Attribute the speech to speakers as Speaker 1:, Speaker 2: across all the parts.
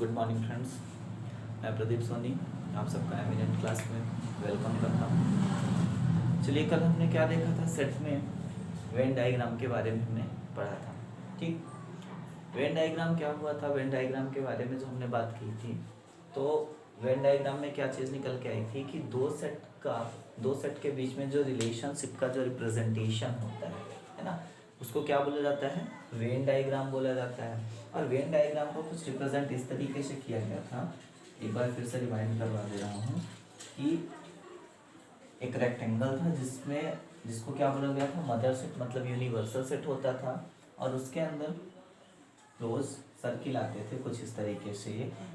Speaker 1: Good morning friends, मैं प्रदीप सोनी आप सबका एमिनेंट क्लास में वेलकम करता हूँ। चलिए, कल हमने क्या देखा था? सेट में वेन डायग्राम के बारे में हमने पढ़ा था। ठीक, वेन डायग्राम क्या हुआ था? वेन डायग्राम के बारे में जो हमने बात की थी, तो वेन डायग्राम में क्या चीज़ निकल के आई थी कि दो सेट के बीच में जो रिलेशनशिप का जो रिप्रेजेंटेशन होता है ना, उसको क्या बोला जाता है? वेन डायग्राम बोला जाता है। और वेन डायग्राम को कुछ रिप्रेजेंट इस तरीके से किया गया था, एक बार फिर से रिमाइंड करवा दे रहा हूँ कि एक रेक्टेंगल था जिसको क्या बोला गया था? मदर सेट, मतलब यूनिवर्सल सेट होता था। और उसके अंदर क्लोज सर्किल आते थे कुछ इस तरीके से।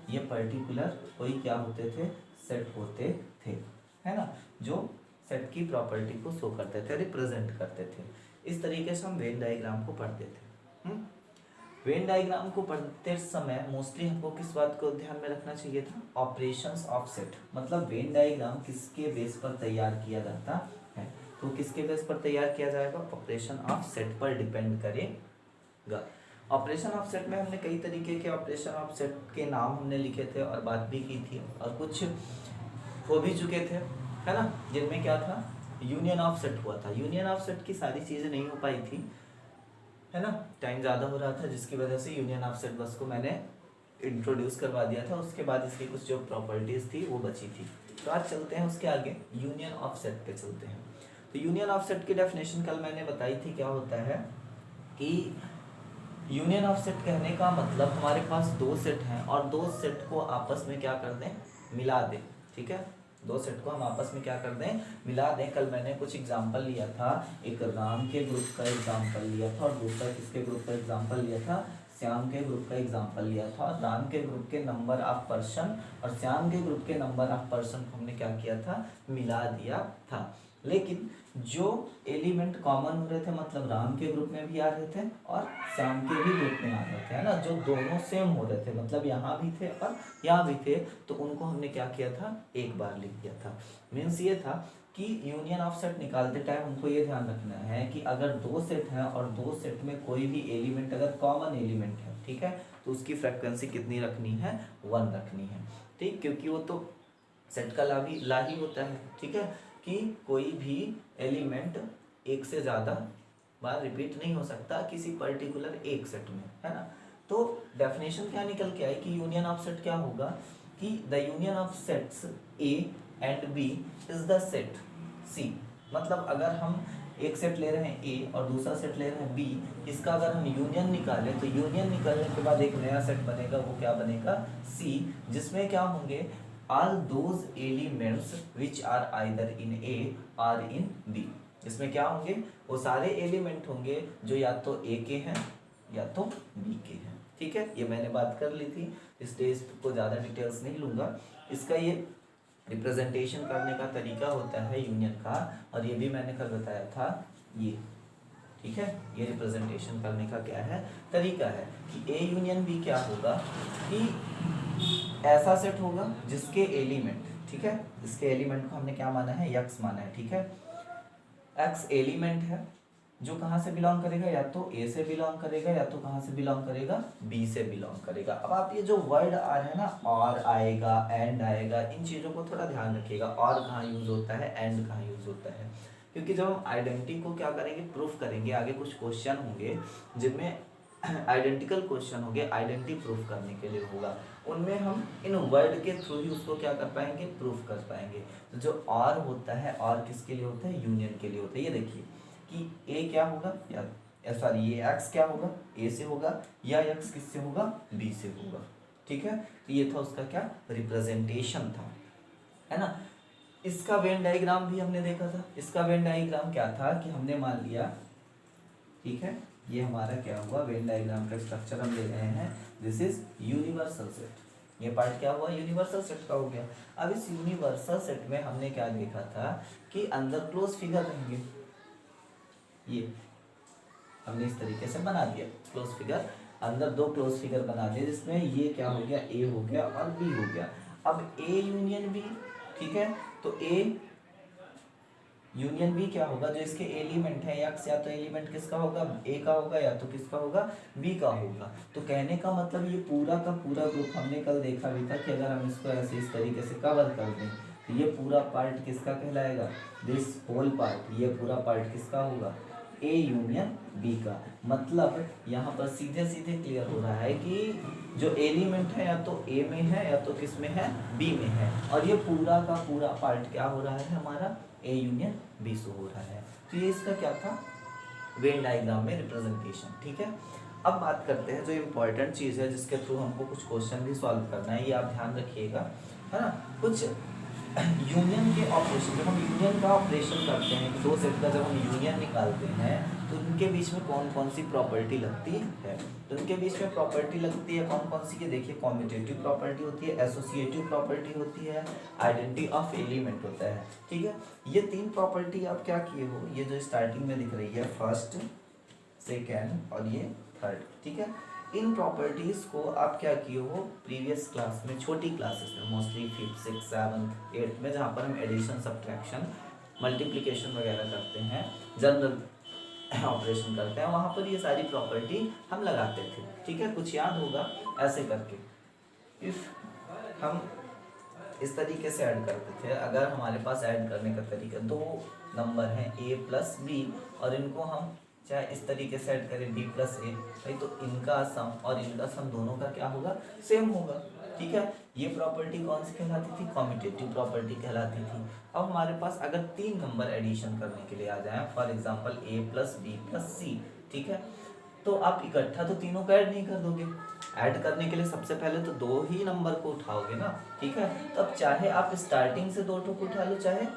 Speaker 1: ये पर्टिकुलर कोई क्या होते थे? सेट होते थे, है ना, जो सेट की प्रॉपर्टी को शो करते थे, रिप्रेजेंट करते थे। इस तरीके से हम वेन डायग्राम को पढ़ते थे। वेन डायग्राम को पढ़ते समय मोस्टली हमको किस बात को ध्यान में रखना चाहिए था? ऑपरेशंस ऑफ सेट, मतलब वेन डायग्राम किसके बेस पर तैयार किया जाता है? तो किसके बेस पर तैयार किया जाएगा? ऑपरेशन ऑफ सेट पर डिपेंड करेगा। ऑपरेशन ऑफ सेट में हमने कई तरीके के ऑपरेशन ऑफ सेट के नाम हमने लिखे थे और बात भी की थी, और कुछ हो भी चुके थे, है ना, जिनमें क्या था? यूनियन ऑफ सेट हुआ था। यूनियन ऑफ सेट की सारी चीज़ें नहीं हो पाई थी, है ना, टाइम ज़्यादा हो रहा था, जिसकी वजह से यूनियन ऑफ सेट बस को मैंने इंट्रोड्यूस करवा दिया था। उसके बाद इसकी कुछ जो प्रॉपर्टीज़ थी वो बची थी। तो आज चलते हैं उसके आगे, यूनियन ऑफ सेट पे चलते हैं। तो यूनियन ऑफ सेट की डेफिनेशन कल मैंने बताई थी। क्या होता है कि यूनियन ऑफ सेट कहने का मतलब हमारे पास दो सेट हैं और दो सेट को आपस में क्या कर दें? मिला दें। ठीक है, दो सेट को हम आपस में क्या कर दें? मिला दें। कल मैंने कुछ एग्जांपल लिया था, एक राम के ग्रुप का एग्जांपल लिया था और दूसरा किसके ग्रुप का एग्जांपल लिया था? श्याम के ग्रुप का एग्जांपल लिया था। और राम के ग्रुप के नंबर ऑफ पर्सन और श्याम के ग्रुप के नंबर ऑफ पर्सन को हमने क्या किया था? मिला दिया था। लेकिन जो एलिमेंट कॉमन हो रहे थे, मतलब राम के ग्रुप में भी आ रहे थे और श्याम के भी ग्रुप में आ रहे थे, है ना, जो दोनों सेम हो रहे थे, मतलब यहाँ भी थे और यहाँ भी थे, तो उनको हमने क्या किया था? एक बार लिख दिया था। मीन्स ये था कि यूनियन ऑफ सेट निकालते टाइम हमको ये ध्यान रखना है कि अगर दो सेट है और दो सेट में कोई भी एलिमेंट अगर कॉमन एलिमेंट है, ठीक है, तो उसकी फ्रिक्वेंसी कितनी रखनी है? 1 रखनी है। ठीक, क्योंकि वो तो सेट का ला ही होता है। ठीक है, कि कोई भी एलिमेंट एक से ज़्यादा बार रिपीट नहीं हो सकता किसी पर्टिकुलर एक सेट में, है ना। तो डेफिनेशन क्या निकल के आई कि यूनियन ऑफ सेट क्या होगा कि the union of sets A and B is the set C. मतलब अगर हम एक सेट ले रहे हैं ए और दूसरा सेट ले रहे हैं बी, इसका अगर हम यूनियन निकालें तो यूनियन निकालने के बाद एक नया सेट बनेगा, वो क्या बनेगा? सी, जिसमें क्या होंगे? all those elements which are either in A or in B। इसमें क्या होंगे? वो सारे एलिमेंट होंगे जो या तो A के हैं या तो B के हैं। ठीक है, ये मैंने बात कर ली थी, इसलिए इसको ज़्यादा डिटेल्स नहीं लूँगा। इसका ये रिप्रेजेंटेशन करने का तरीका होता है यूनियन का, और ये भी मैंने कल बताया था ये। ठीक है, ये रिप्रेजेंटेशन करने का क्या है? तरीका है कि A यूनियन B क्या होगा कि ऐसा सेट होगा जिसके एलिमेंट, ठीक है, इसके एलिमेंट को हमने क्या माना है? x माना है। ठीक है, x एलिमेंट है जो कहाँ से बिलोंग करेगा? या तो A से बिलोंग करेगा या तो कहाँ से बिलोंग करेगा? B से बिलोंग करेगा। अब आप ये जो वर्ड आ रहे हैं ना, और आएगा, एंड आएगा, इन चीज़ों को थोड़ा ध्यान रखिएगा। और कहाँ यूज़ होता है, एंड कहाँ यूज़ होता है, क्योंकि जब हम आइडेंटिटी को क्या करेंगे? प्रूफ करेंगे। आगे कुछ क्वेश्चन होंगे जिनमें आइडेंटिकल क्वेश्चन होंगे, आइडेंटिटी प्रूफ करने के लिए होगा, उनमें हम इन वर्ड के थ्रू ही उसको क्या कर पाएंगे? प्रूफ कर पाएंगे। तो जो और होता है, और किसके लिए होता है? यूनियन के लिए होता है। ये देखिए कि ए क्या होगा, या सॉरी ये एक्स क्या होगा? ए से होगा, या एक्स किससे होगा? बी से होगा। ठीक है, तो ये था उसका क्या? रिप्रेजेंटेशन था, है ना। इसका वेन डायग्राम भी हमने देखा था। इसका वेन डायग्राम क्या था कि हमने मान लिया, ठीक है, ये हमारा क्या हुआ? वेन डायग्राम का स्ट्रक्चर हम ले रहे हैं, दिस इज यूनिवर्सल सेट। ये पार्ट क्या हुआ? यूनिवर्सल सेट का हो गया। अब इस यूनिवर्सल सेट में हमने क्या देखा था कि अंदर क्लोज फिगर रहेंगे। ये हमने इस तरीके से बना दिया क्लोज फिगर, अंदर दो क्लोज फिगर बना दिए, जिसमें ये क्या हो गया? ए हो गया और बी हो गया। अब ए यूनियन बी, ठीक है, तो ए यूनियन बी क्या होगा, जो इसके एलिमेंट है एक्स, या तो एलिमेंट किसका होगा, ए का होगा, या तो किसका होगा, बी का होगा। तो कहने का मतलब ये पूरा का पूरा ग्रुप, हमने कल देखा भी था कि अगर हम इसको ऐसे इस तरीके से कवर कर दें तो ये पूरा पार्ट किसका कहलाएगा, दिस होल पार्ट, ये पूरा पार्ट किसका होगा, ए यूनियन बी का। मतलब यहाँ पर सीधे सीधे क्लियर हो रहा है कि जो एलिमेंट है या तो ए में है या तो किस में है, बी में है, और ये पूरा का पूरा पार्ट क्या हो रहा है हमारा, ए यूनियन बी से हो रहा है। तो ये इसका क्या था, वेन डायग्राम में रिप्रेजेंटेशन। ठीक है, अब बात करते हैं जो इम्पोर्टेंट चीज़ है जिसके थ्रू हमको कुछ क्वेश्चन भी सॉल्व करना है, ये आप ध्यान रखिएगा, है ना। कुछ यूनियन के ऑपरेशन, जब हम यूनियन का ऑपरेशन करते हैं, दो सेट का जब हम यूनियन निकालते हैं तो उनके बीच में कौन कौन सी प्रॉपर्टी लगती है। तो उनके बीच में प्रॉपर्टी लगती है कौन कौन सी, ये देखिए, कॉम्यूटेटिव प्रॉपर्टी होती है, एसोसिएटिव प्रॉपर्टी होती है, आइडेंटिटी ऑफ एलिमेंट होता है। ठीक है, ये तीन प्रॉपर्टी आप क्या किए हो, ये जो स्टार्टिंग में दिख रही है फर्स्ट, सेकेंड और ये थर्ड। ठीक है, इन प्रॉपर्टीज को आप क्या किए हो प्रीवियस क्लास में, छोटी क्लासेस में, mostly 5th 6th 7th 8th में, जहाँ पर हम एडिशन सब्ट्रैक्शन मल्टीप्लिकेशन वगैरह करते हैं, जनरल ऑपरेशन करते हैं, वहाँ पर ये सारी प्रॉपर्टी हम लगाते थे। ठीक है, कुछ याद होगा ऐसे करके, इफ हम इस तरीके से ऐड करते थे, अगर हमारे पास ऐड करने का तरीका, दो नंबर हैं a प्लस बी, और इनको हम चाहे इस तरीके से ऐड करें b प्लस ए, भाई तो इनका सम और इनका सम दोनों का क्या होगा, सेम होगा। ठीक है, ये प्रॉपर्टी कौन सी कहलाती थी, कॉम्यूटेटिव प्रॉपर्टी कहलाती थी। अब हमारे पास अगर तीन नंबर एडिशन करने के लिए आ जाए, for example a plus B plus C, ठीक है, तो आप इकट्ठा तो तीनों का ऐड नहीं कर दोगे, ऐड करने के लिए सबसे पहले तो दो ही नंबर को उठाओगे ना। ठीक है, तो अब चाहे आप स्टार्टिंग से दो को उठा लो, चाहे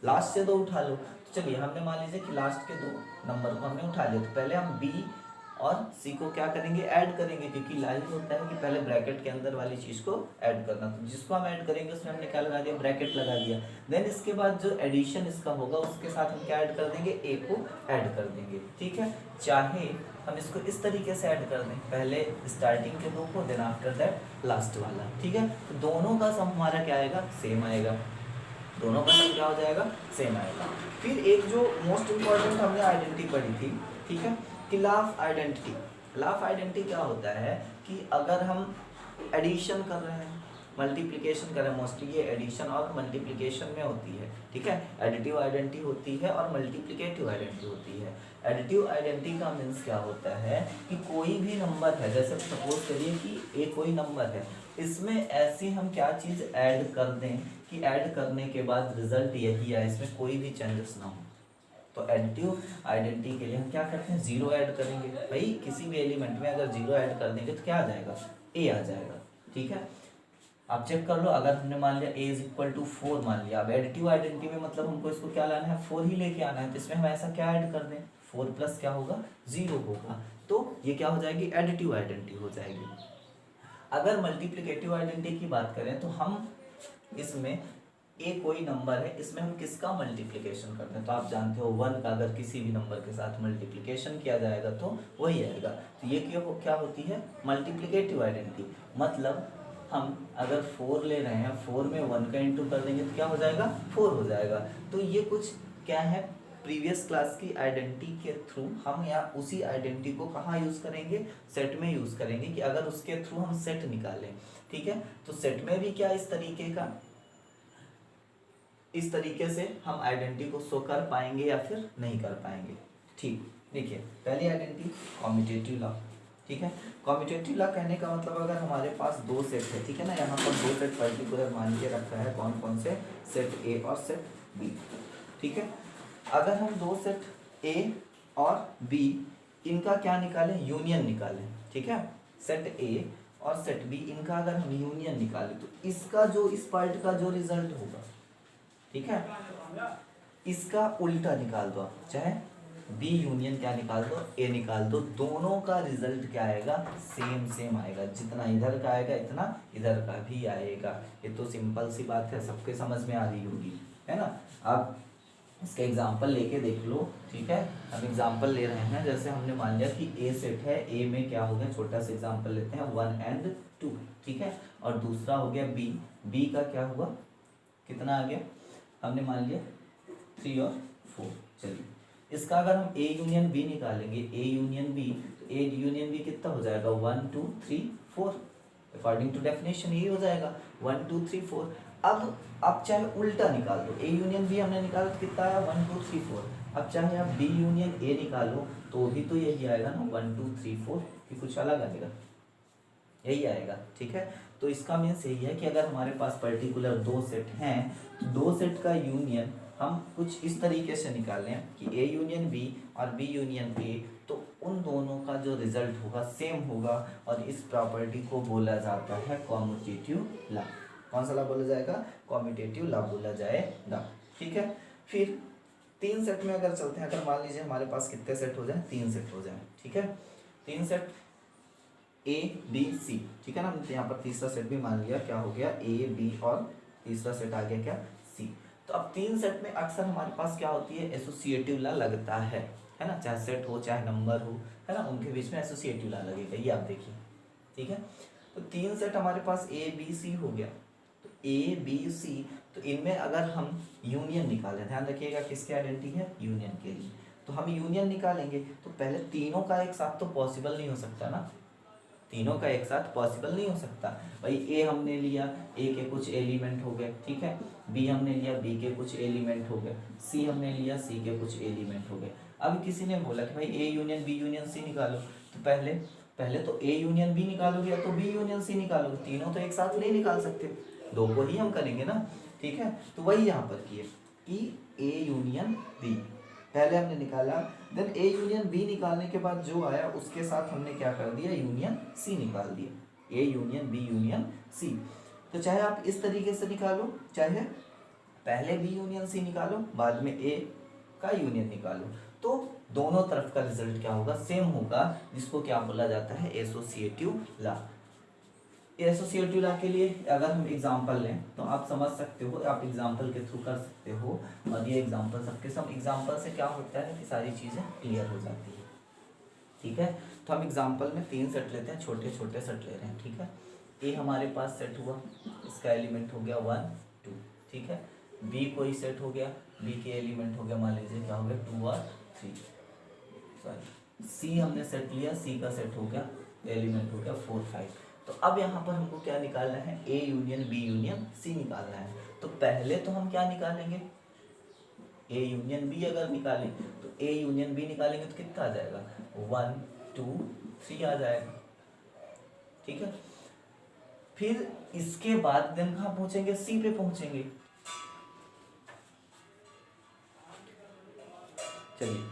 Speaker 1: लास्ट से दो उठा लो। तो चलिए, हमने मान लीजिए कि लास्ट के दो नंबर को हमने उठा लिया, तो पहले हम b और c को क्या करेंगे, ऐड करेंगे, क्योंकि लाइक होता है कि पहले ब्रैकेट के अंदर वाली चीज को ऐड करना। तो जिसको हम ऐड करेंगे उसमें हमने क्या लगा दिया, ब्रैकेट लगा दिया। देन इसके बाद जो एडिशन इसका होगा उसके साथ हम क्या ऐड कर देंगे, a को ऐड कर देंगे। ठीक है, चाहे हम इसको इस तरीके से ऐड कर दें, पहले स्टार्टिंग के दो को, देन आफ्टर दैट लास्ट वाला। ठीक है, तो दोनों का सम हमारा क्या आएगा, सेम आएगा, दोनों का सम क्या हो जाएगा, सेम आएगा। फिर एक जो मोस्ट इम्पॉर्टेंट हमने आइडेंटिटी पढ़ी थी, ठीक है, कि law of identity. Law of identity क्या होता है कि अगर हम एडिशन कर रहे हैं, मल्टीप्लिकेशन कर रहे हैं, मोस्टली ये एडिशन और मल्टीप्लिकेशन में होती है। ठीक है, एडिटिव आइडेंटिटी होती है और मल्टीप्लिकेटिव आइडेंटिटी होती है। एडिटिव आइडेंटिटी का मीन्स क्या होता है कि कोई भी नंबर है, जैसे सपोज करिए कि एक कोई नंबर है, इसमें ऐसी हम क्या चीज़ ऐड कर दें कि ऐड करने के बाद रिजल्ट यही आए, इसमें कोई भी चेंजेस ना हो। तो एडिटिव आइडेंटिटी के लिए हम क्या करते हैं, जीरो ऐड करेंगे। भाई किसी भी एलिमेंट में अगर जीरो ऐड कर देंगे तो क्या आ जाएगा, ए आ जाएगा। ठीक है, आप चेक कर लो, अगर हमने मान लिया a इज इक्वल टू 4 मान लिया, अब एडिटिव आइडेंटिटी में मतलब हमको इसको क्या लाना है, 4 ही लेके आना है, तो इसमें हम ऐसा क्या ऐड कर दें, 4 प्लस क्या होगा, 0 होगा, तो ये क्या हो जाएगी, एडिटिव आइडेंटिटी हो जाएगी। अगर मल्टीप्लिकेटिव आइडेंटिटी की बात करें तो हम इसमें ए कोई नंबर है, इसमें हम किसका मल्टीप्लिकेशन करते हैं, तो आप जानते हो 1 का अगर किसी भी नंबर के साथ मल्टीप्लिकेशन किया जाएगा तो वही आएगा। तो ये क्या होती है, मल्टीप्लिकेटिव आइडेंटिटी। मतलब हम अगर 4 ले रहे हैं, 4 में 1 का इंटू कर देंगे तो क्या हो जाएगा, 4 हो जाएगा। तो ये कुछ क्या है, प्रीवियस क्लास की आइडेंटिटी के थ्रू हम या उसी आइडेंटिटी को कहाँ यूज़ करेंगे, सेट में यूज़ करेंगे, कि अगर उसके थ्रू हम सेट निकालें। ठीक है, तो सेट में भी क्या इस तरीके से हम आइडेंटिटी को शो कर पाएंगे या फिर नहीं कर पाएंगे। ठीक, देखिए पहली आइडेंटिटी कॉम्यूटेटिव लॉ। ठीक है, कॉम्यूटेटिव लॉ कहने का मतलब अगर हमारे पास दो सेट है, ठीक है ना, यहाँ पर दो सेट पर्टिकुलर मान के रखा है, कौन कौन से, सेट ए और सेट बी। ठीक है, अगर हम दो सेट ए और बी, इनका क्या निकालें, यूनियन निकालें। ठीक है, सेट ए और सेट बी, इनका अगर हम यूनियन निकालें तो इसका जो इस पार्ट का जो रिजल्ट होगा, ठीक है, इसका उल्टा निकाल दो आप, चाहे बी यूनियन क्या निकाल दो, ए निकाल दो, दोनों का रिजल्ट क्या आएगा, सेम आएगा। जितना इधर का आएगा इतना इधर का भी आएगा। ये तो सिंपल सी बात है, सबके समझ में आ रही होगी, है ना। आप इसका एग्जाम्पल लेके देख लो। ठीक है, हम एग्जाम्पल ले रहे हैं, जैसे हमने मान लिया कि ए सेट है, ए में क्या हो गया, छोटा सा एग्जाम्पल लेते हैं 1 और 2। ठीक है, और दूसरा हो गया बी, बी का क्या हुआ, कितना आ गया, हमने मान लिया 3 और 4। चलिए इसका अगर हम ए यूनियन बी निकालेंगे, ए यूनियन बी, तो ए यूनियन बी कितना हो जाएगा 1 2 3 4, अकॉर्डिंग टू डेफिनेशन ये हो जाएगा 1 2 3 4। अब आप चाहे उल्टा निकाल दो, ए यूनियन बी हमने निकाला तो कितना आया 1 2 3 4। अब चाहे आप बी यूनियन ए निकालो तो भी तो यही आएगा ना 1 2 3 4, कि कुछ अलग आएगा, यही आएगा। ठीक है, तो इसका मीन्स यही है कि अगर हमारे पास पर्टिकुलर दो सेट हैं तो दो सेट का यूनियन हम कुछ इस तरीके से निकालें कि ए यूनियन बी और बी यूनियन ए, तो उन दोनों का जो रिजल्ट होगा सेम होगा, और इस प्रॉपर्टी को बोला जाता है कॉम्यूटेटिव लॉ। कौन सा लॉ बोला जाएगा? कॉम्यूटेटिव लॉ बोला जाएगा। ठीक है, फिर 3 सेट में अगर चलते हैं, अगर मान लीजिए हमारे पास कितने सेट हो जाए, 3 सेट हो जाए। ठीक है, 3 सेट ए बी सी, ठीक है ना, तो यहाँ पर तीसरा सेट भी मान लिया, क्या हो गया ए बी, और तीसरा सेट आ गया क्या सी। तो अब 3 सेट में अक्सर हमारे पास क्या होती है, एसोसिएटिव लॉ लगता है ना, चाहे सेट हो चाहे नंबर हो, है ना, उनके बीच में एसोसिएटिव लॉ लगेगा, ये आप देखिए। ठीक है, तो 3 सेट हमारे पास ए बी सी हो गया, तो ए बी सी, तो इनमें अगर हम यूनियन निकालें, ध्यान रखिएगा किसकी आइडेंटिटी है, यूनियन के लिए, तो हम यूनियन निकालेंगे तो पहले तीनों का एक साथ तो पॉसिबल नहीं हो सकता ना, तीनों का एक साथ पॉसिबल नहीं हो सकता भाई। ए हमने लिया, ए के कुछ एलिमेंट हो गए, ठीक है, बी हमने लिया, बी के कुछ एलिमेंट हो गए, सी हमने लिया, सी के कुछ एलिमेंट हो गए। अब किसी ने बोला कि भाई A union B union C निकालो, तो पहले तो ए यूनियन बी निकालोगे या तो बी यूनियन सी निकालोगे, तीनों तो एक साथ नहीं निकाल सकते, दो को ही हम करेंगे ना। ठीक है, तो वही यहाँ पर किए कि ए यूनियन बी पहले हमने निकाला, देन ए यूनियन बी निकालने के बाद जो आया उसके साथ हमने क्या कर दिया, यूनियन सी निकाल दिया, A union B union C. तो चाहे आप इस तरीके से निकालो, चाहे पहले बी यूनियन सी निकालो बाद में ए का यूनियन निकालो, तो दोनों तरफ का रिजल्ट क्या होगा, सेम होगा, जिसको क्या बोला जाता है, एसोसिएटिव लॉ। एसोसिएटिव लॉ के लिए अगर हम एग्जांपल लें तो आप समझ सकते हो, आप एग्जांपल के थ्रू कर सकते हो, और ये एग्जांपल सबके सब एग्जांपल से क्या होता है कि सारी चीज़ें क्लियर हो जाती है। ठीक है, तो हम एग्जांपल में 3 सेट लेते हैं, छोटे छोटे सेट ले रहे हैं। ठीक है, ए हमारे पास सेट हुआ, इसका एलिमेंट हो गया 1 2, ठीक है, बी कोई सेट हो गया, बी के एलिमेंट हो गया, मान लीजिए क्या हो गया 2 और 3, सॉरी सी हमने सेट लिया, सी का सेट हो गया, एलिमेंट हो गया 4 5। तो अब यहाँ पर हमको क्या निकालना है, A union B union C निकालना है। तो पहले तो हम क्या निकालेंगे, ए यूनियन बी अगर निकालें तो ए यूनियन बी निकालेंगे तो कितना आ जाएगा 1 2 3 आ जाएगा। ठीक है, फिर इसके बाद देन कहाँ पहुंचेंगे, सी पे पहुंचेंगे। चलिए,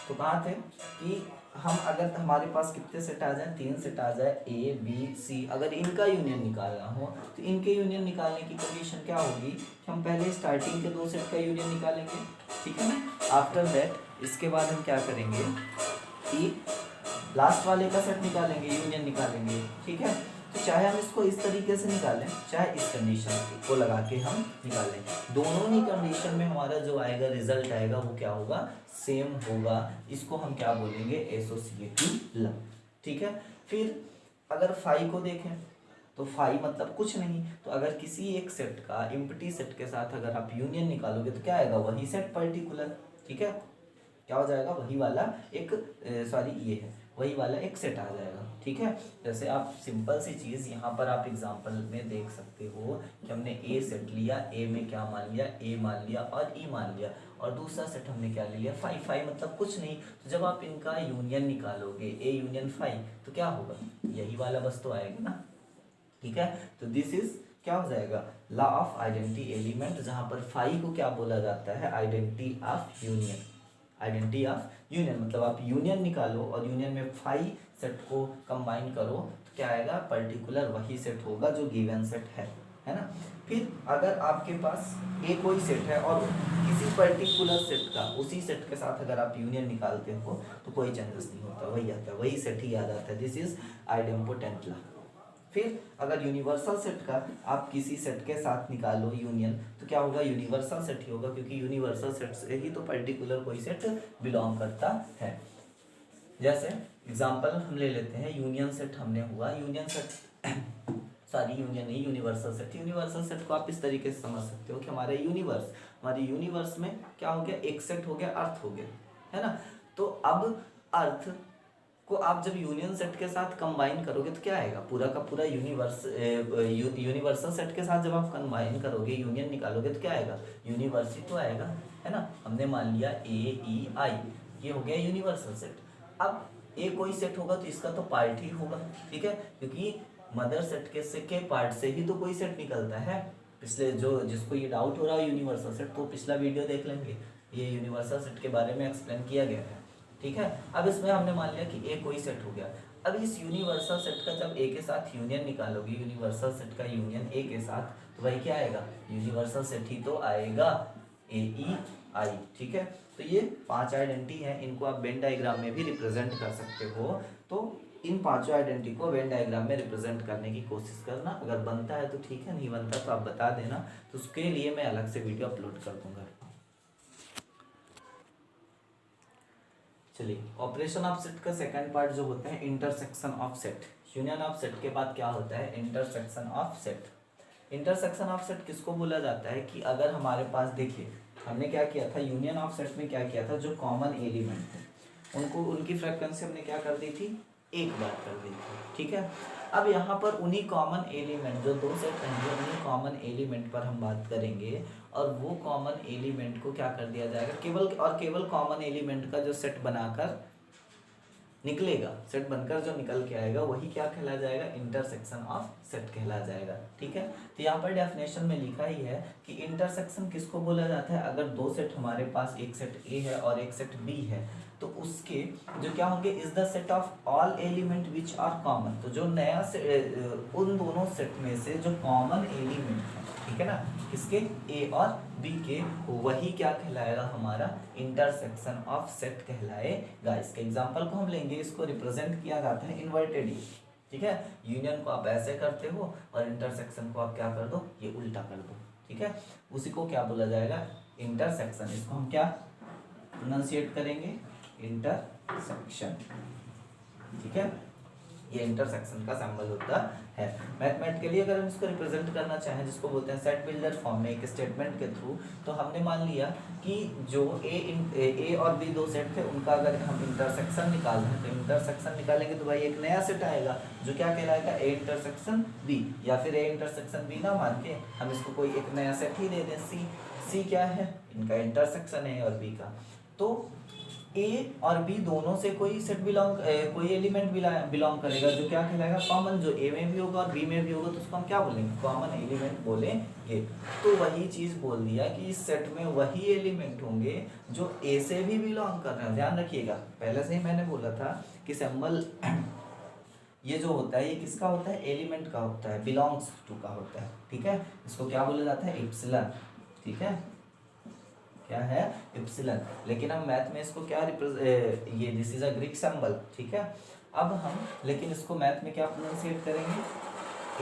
Speaker 1: तो कहाँ थे कि हम अगर हमारे पास कितने सेट आ जाए, 3 सेट आ जाए, ए बी सी, अगर इनका यूनियन निकालना हो तो इनके यूनियन निकालने की कंडीशन क्या होगी कि हम पहले स्टार्टिंग के 2 सेट का यूनियन निकालेंगे। ठीक है ना, आफ्टर दैट इसके बाद हम क्या करेंगे कि लास्ट वाले का सेट निकालेंगे, यूनियन निकालेंगे। ठीक है, तो चाहे हम इसको इस तरीके से निकालें, चाहे इस कंडीशन को लगा के हम निकालें, दोनों ही कंडीशन में हमारा जो आएगा रिजल्ट आएगा वो क्या होगा, सेम होगा। इसको हम क्या बोलेंगे, एसोसिएटिव लॉ। ठीक है, फिर अगर फाई को देखें तो फाई मतलब कुछ नहीं, तो अगर किसी एक सेट का एम्प्टी सेट के साथ अगर आप यूनियन निकालोगे तो क्या आएगा, वही सेट पर्टिकुलर। ठीक है, क्या हो जाएगा, वही वाला एक ये है, वही वाला एक सेट आ जाएगा। ठीक है, जैसे आप सिंपल सी चीज़ यहाँ पर आप एग्जांपल में देख सकते हो कि हमने ए सेट लिया, ए में क्या मान लिया, ए मान लिया और ई मान लिया, और दूसरा सेट हमने क्या ले लिया, फाई मतलब कुछ नहीं। तो जब आप इनका यूनियन निकालोगे, ए यूनियन फाई, तो क्या होगा, यही वाला बस तो आएगा ना। ठीक है, तो दिस इज क्या हो जाएगा, लॉ ऑफ आइडेंटिटी एलिमेंट, जहाँ पर फाई को क्या बोला जाता है, identity of union. Identity of union मतलब आप यूनियन निकालो और यूनियन में फाई सेट को कंबाइन करो तो क्या आएगा, पर्टिकुलर वही सेट होगा जो गिवन सेट है ना। फिर अगर आपके पास ए कोई सेट है और किसी पर्टिकुलर सेट का उसी सेट के साथ अगर आप यूनियन निकालते हो तो कोई चेंजेस नहीं होता, वही आता है, वही सेट ही याद आता है। This is idempotent law. फिर अगर यूनिवर्सल सेट का आप किसी सेट के साथ निकालो यूनियन तो क्या होगा, यूनिवर्सल सेट ही होगा, क्योंकि यूनिवर्सल सेट से ही तो पर्टिकुलर कोई सेट बिलोंग करता है। जैसे एग्जांपल हम ले लेते हैं, यूनियन सेट हमने हुआ, यूनियन सेट सॉरी यूनियन नहीं, यूनिवर्सल सेट। यूनिवर्सल सेट को आप इस तरीके से समझ सकते हो कि हमारे यूनिवर्स में क्या हो गया, एक सेट हो गया, अर्थ हो गया, है ना। तो अब अर्थ को आप जब यूनियन सेट के साथ कंबाइन करोगे तो क्या आएगा, पूरा का पूरा यूनिवर्सल सेट के साथ जब आप कंबाइन करोगे, यूनियन निकालोगे तो क्या आएगा, यूनिवर्स ही तो आएगा, है ना। हमने मान लिया AEI, ये हो गया यूनिवर्सल सेट। अब ए कोई सेट होगा तो इसका तो पार्ट ही होगा, ठीक है, क्योंकि मदर सेट के पार्ट से ही तो कोई सेट निकलता है। पिछले जो जिसको ये डाउट हो रहा है यूनिवर्सल सेट, तो पिछला वीडियो देख लेंगे, ये यूनिवर्सल सेट के बारे में एक्सप्लेन किया गया है, ठीक है। अब इसमें हमने मान लिया कि ए कोई सेट हो गया। अब इस यूनिवर्सल सेट का जब ए के साथ यूनियन निकालोगे, यूनिवर्सल सेट का यूनियन ए के साथ, तो भाई क्या आएगा, यूनिवर्सल सेट ही तो आएगा, AEI, ठीक है। तो ये 5 आइडेंटिटी है, इनको आप वेन डायग्राम में भी रिप्रेजेंट कर सकते हो। तो इन 5 आइडेंटिटी को वेन डायग्राम में रिप्रेजेंट करने की कोशिश करना, अगर बनता है तो ठीक है, नहीं बनता तो आप बता देना, तो उसके लिए मैं अलग से वीडियो अपलोड कर दूंगा। चलिए, ऑपरेशन ऑफ सेट का सेकंड पार्ट जो होता है intersection of set. Union of set के बाद क्या होता है, intersection of set. Intersection of set किसको बोला जाता है कि अगर हमारे पास, देखिए हमने क्या किया था यूनियन ऑफ सेट में, क्या किया था, जो कॉमन एलिमेंट थे उनको, उनकी फ्रीक्वेंसी हमने क्या कर दी थी, एक बार कर दी थी, ठीक है। अब यहाँ पर उन्हीं कॉमन एलिमेंट, जो दो सेट रहेंगे उन्हीं कॉमन एलिमेंट पर हम बात करेंगे, और वो कॉमन एलिमेंट को क्या कर दिया जाएगा, केवल और केवल कॉमन एलिमेंट का जो सेट बनाकर निकलेगा, सेट बनकर जो निकल के आएगा वही क्या कहला जाएगा, इंटरसेक्शन ऑफ सेट कहला जाएगा, ठीक है। तो यहाँ पर डेफिनेशन में लिखा ही है कि इंटरसेक्शन किसको बोला जाता है, अगर दो सेट हमारे पास, एक सेट ए है और एक सेट बी है, तो उसके जो क्या होंगे, is the set of all element which are common. तो जो नया उन दोनों सेट में से जो कॉमन एलिमेंट है, ठीक है ना, किसके, ए और बी के, वही क्या कहलाएगा, हमारा इंटरसेक्शन ऑफ सेट कहलाएगा। इसके एग्जांपल को हम लेंगे, इसको रिप्रेजेंट किया जाता है इन्वर्टेड ई, ठीक है। यूनियन को आप ऐसे करते हो और इंटरसेक्शन को आप क्या कर दो, ये उल्टा कर दो, ठीक है। उसी को क्या बोला जाएगा, इंटरसेक्शन। इसको हम क्या प्रोनाउंसिएट करेंगे, इंटरसेक्शन, ठीक है। ये इंटरसेक्शन का सिंबल होता है। मैथमेटिकली अगर हम इसको रिप्रेजेंट करना चाहें, जिसको बोलते हैं सेट बिल्डर फॉर्म में, एक स्टेटमेंट के थ्रू, तो हमने मान लिया कि जो ए और बी दो सेट थे, उनका अगर हम इंटरसेक्शन निकाल दें, तो इंटरसेक्शन निकालेंगे तो भाई एक नया सेट आएगा जो क्या कहलाएगा, ए इंटरसेक्शन बी, या फिर ए इंटरसेक्शन बी ना मान के हम इसको कोई एक नया सेट ही दे दें, सी क्या है, इनका इंटरसेक्शन है और बी का। तो ए और बी दोनों से कोई सेट कोई एलिमेंट बिलोंग करेगा जो क्या कहलाएगा, कॉमन, जो ए में भी होगा और बी में भी होगा, तो उसको हम क्या बोलेंगे, कॉमन एलिमेंट बोलेंगे। तो वही चीज बोल दिया कि इस सेट में वही एलिमेंट होंगे जो ए से भी बिलोंग कर रहे हैं। ध्यान रखिएगा, पहले से ही मैंने बोला था कि सिंबल ये जो होता है, ये किसका होता है, एलिमेंट का होता है, बिलोंग्स टू का होता है, ठीक है। इसको क्या बोला जाता है, इप्सिलन, ठीक है, क्या है, इप्सिलन। लेकिन हम मैथ में इसको क्या ये this is a Greek symbol, ठीक है। अब हम लेकिन इसको मैथ में क्या प्रोनाउंसिएट करेंगे,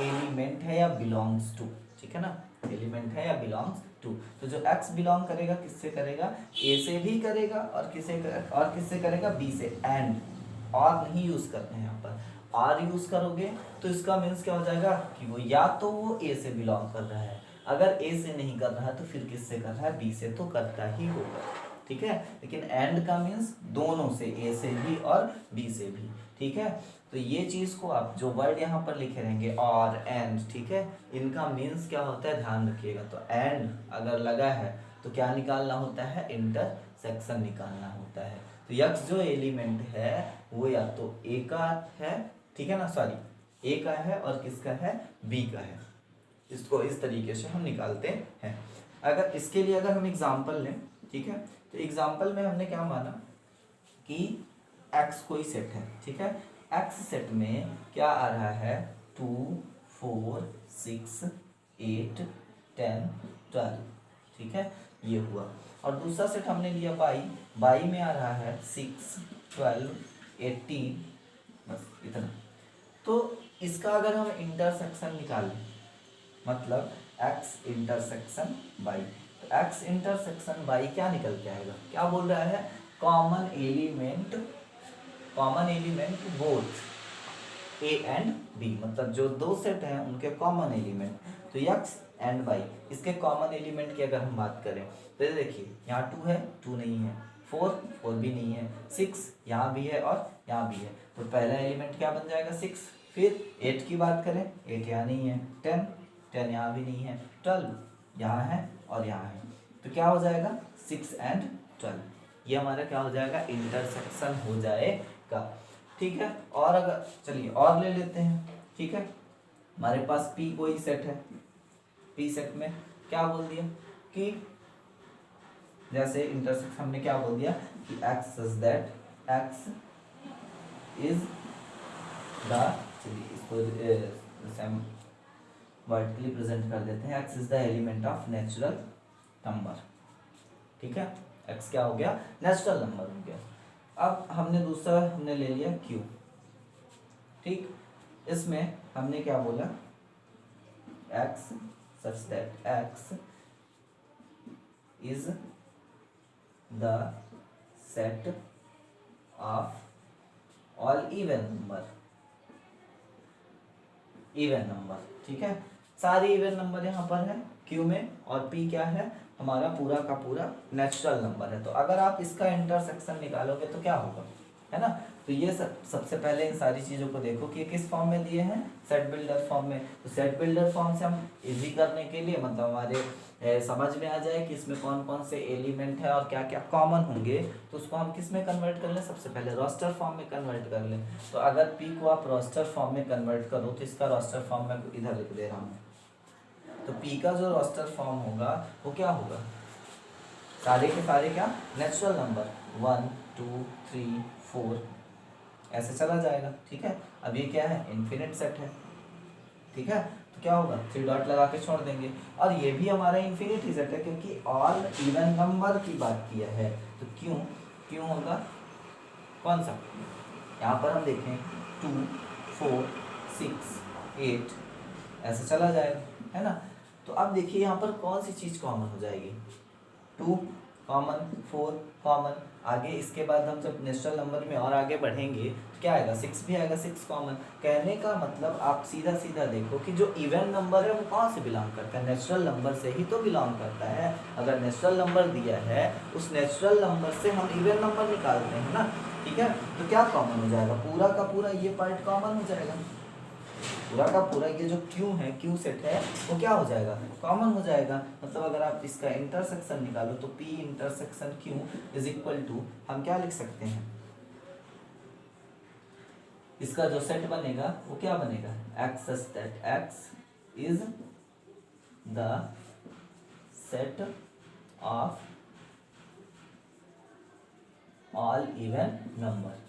Speaker 1: एलिमेंट है या बिलोंग्स टू, ठीक है ना, एलिमेंट है या बिलोंग्स टू। तो जो x बिलोंग करेगा किससे करेगा, a से भी करेगा और किससे करेगा, b से। एंड और नहीं यूज करते हैं यहाँ पर, आर यूज करोगे तो इसका मीन्स क्या हो जाएगा कि वो या तो वो ए से बिलोंग कर रहा है, अगर ए से नहीं कर रहा है तो फिर किससे कर रहा है, बी से तो करता ही होगा, ठीक है। लेकिन एंड का मीन्स दोनों से, ए से भी और बी से भी, ठीक है। तो ये चीज को आप जो वर्ड यहाँ पर लिखे रहेंगे और एंड, ठीक है, इनका मीन्स क्या होता है, ध्यान रखिएगा। तो एंड अगर लगा है तो क्या निकालना होता है, इंटरसेक्शन निकालना होता है। तो यक्स जो एलिमेंट है वो या तो ए का है, ठीक है ना, सॉरी ए का है और किसका है, बी का है। इसको इस तरीके से हम निकालते हैं। अगर इसके लिए अगर हम एग्जांपल लें, ठीक है, तो एग्जांपल में हमने क्या माना कि x कोई सेट है, ठीक है। x सेट में क्या आ रहा है, 2 4 6 8 10 12, ठीक है, ये हुआ। और दूसरा सेट हमने लिया y में आ रहा है 6 12 18, बस इतना। तो इसका अगर हम इंटरसेक्शन निकालें, मतलब x इंटरसेक्शन y, तो x इंटरसेक्शन y क्या निकल के आएगा, क्या बोल रहा है, common element both, A and B, मतलब जो दो सेट हैं उनके कॉमन एलिमेंट। तो एक्स एंड वाई, इसके कॉमन एलिमेंट की अगर हम बात करें तो ये देखिए, यहाँ 2 है, 2 नहीं है, 4 भी नहीं है, 6 यहाँ भी है और यहाँ भी है, तो पहला एलिमेंट क्या बन जाएगा 6। फिर 8 की बात करें, 8 यहाँ नहीं है, 10 यहाँ भी नहीं है, 12 यहाँ है और यहाँ है, तो क्या हो जाएगा 6 एंड 12, ये हमारा क्या हो जाएगा इंटरसेक्शन हो जाएगा। ठीक है, और अगर चलिए और ले लेते हैं। ठीक है, हमारे पास P कोई सेट है, P सेट में क्या बोल दिया कि जैसे इंटरसेक्शन हमने क्या बोल दिया कि x such that x is the, चलिए इसको वर्टिकली प्रेजेंट कर देते हैं, x is the element of natural number. ठीक है, x क्या हो गया नेचुरल नंबर हो गया। अब हमने दूसरा हमने ले लिया q। ठीक, इसमें हमने क्या बोला x such that x is the set of all even number, even number. ठीक है, सारे इवन नंबर यहाँ पर है Q में, और P क्या है हमारा पूरा का पूरा नेचुरल नंबर है। तो अगर आप इसका इंटरसेक्शन निकालोगे तो क्या होगा, है ना। तो ये सबसे पहले इन सारी चीज़ों को देखो कि किस फॉर्म में दिए हैं, सेट बिल्डर फॉर्म में। तो सेट बिल्डर फॉर्म से हम इजी करने के लिए, मतलब हमारे समझ में आ जाए कि इसमें कौन कौन से एलिमेंट है और क्या क्या कॉमन होंगे, तो उसको हम किस में कन्वर्ट कर लें, सबसे पहले रोस्टर फॉर्म में कन्वर्ट कर लें। तो अगर P को आप रोस्टर फॉर्म में कन्वर्ट करो तो इसका रोस्टर फॉर्म मैं इधर लिख दे रहा हूँ। तो P का जो रोस्टर फॉर्म होगा वो क्या होगा, सारे के सारे क्या नेचुरल नंबर 1 2 3 4 ऐसे चला जाएगा। ठीक है, अब ये क्या है इन्फिनिट सेट है। ठीक है, तो क्या होगा 3 डॉट लगा के छोड़ देंगे, और ये भी हमारा इन्फिनिट ही सेट है क्योंकि ऑल इवन नंबर की बात किया है। तो क्यों होगा कौन सा, यहाँ पर हम देखें 2 4 6 8 ऐसे चला जाएगा, है ना। तो अब देखिए यहाँ पर कौन सी चीज़ कॉमन हो जाएगी, 2 कॉमन, 4 कॉमन, आगे इसके बाद हम जब नेचुरल नंबर में और आगे बढ़ेंगे तो क्या आएगा 6 भी आएगा, 6 कॉमन। कहने का मतलब आप सीधा सीधा देखो कि जो इवन नंबर है वो कहाँ से बिलोंग करता है, नेचुरल नंबर से ही तो बिलोंग करता है। अगर नेचुरल नंबर दिया है उस नेचुरल नंबर से हम इवन नंबर निकालते हैं ना। ठीक है, तो क्या कॉमन हो जाएगा, पूरा का पूरा ये पार्ट कॉमन हो जाएगा, पूरा का पूरा ये जो Q है Q सेट है वो क्या हो जाएगा कॉमन हो जाएगा। मतलब अगर आप इसका इंटरसेक्शन निकालो तो P intersection Q is equal to, हम क्या लिख सकते हैं, इसका जो सेट बनेगा वो क्या बनेगा, x such that x is the set of all even number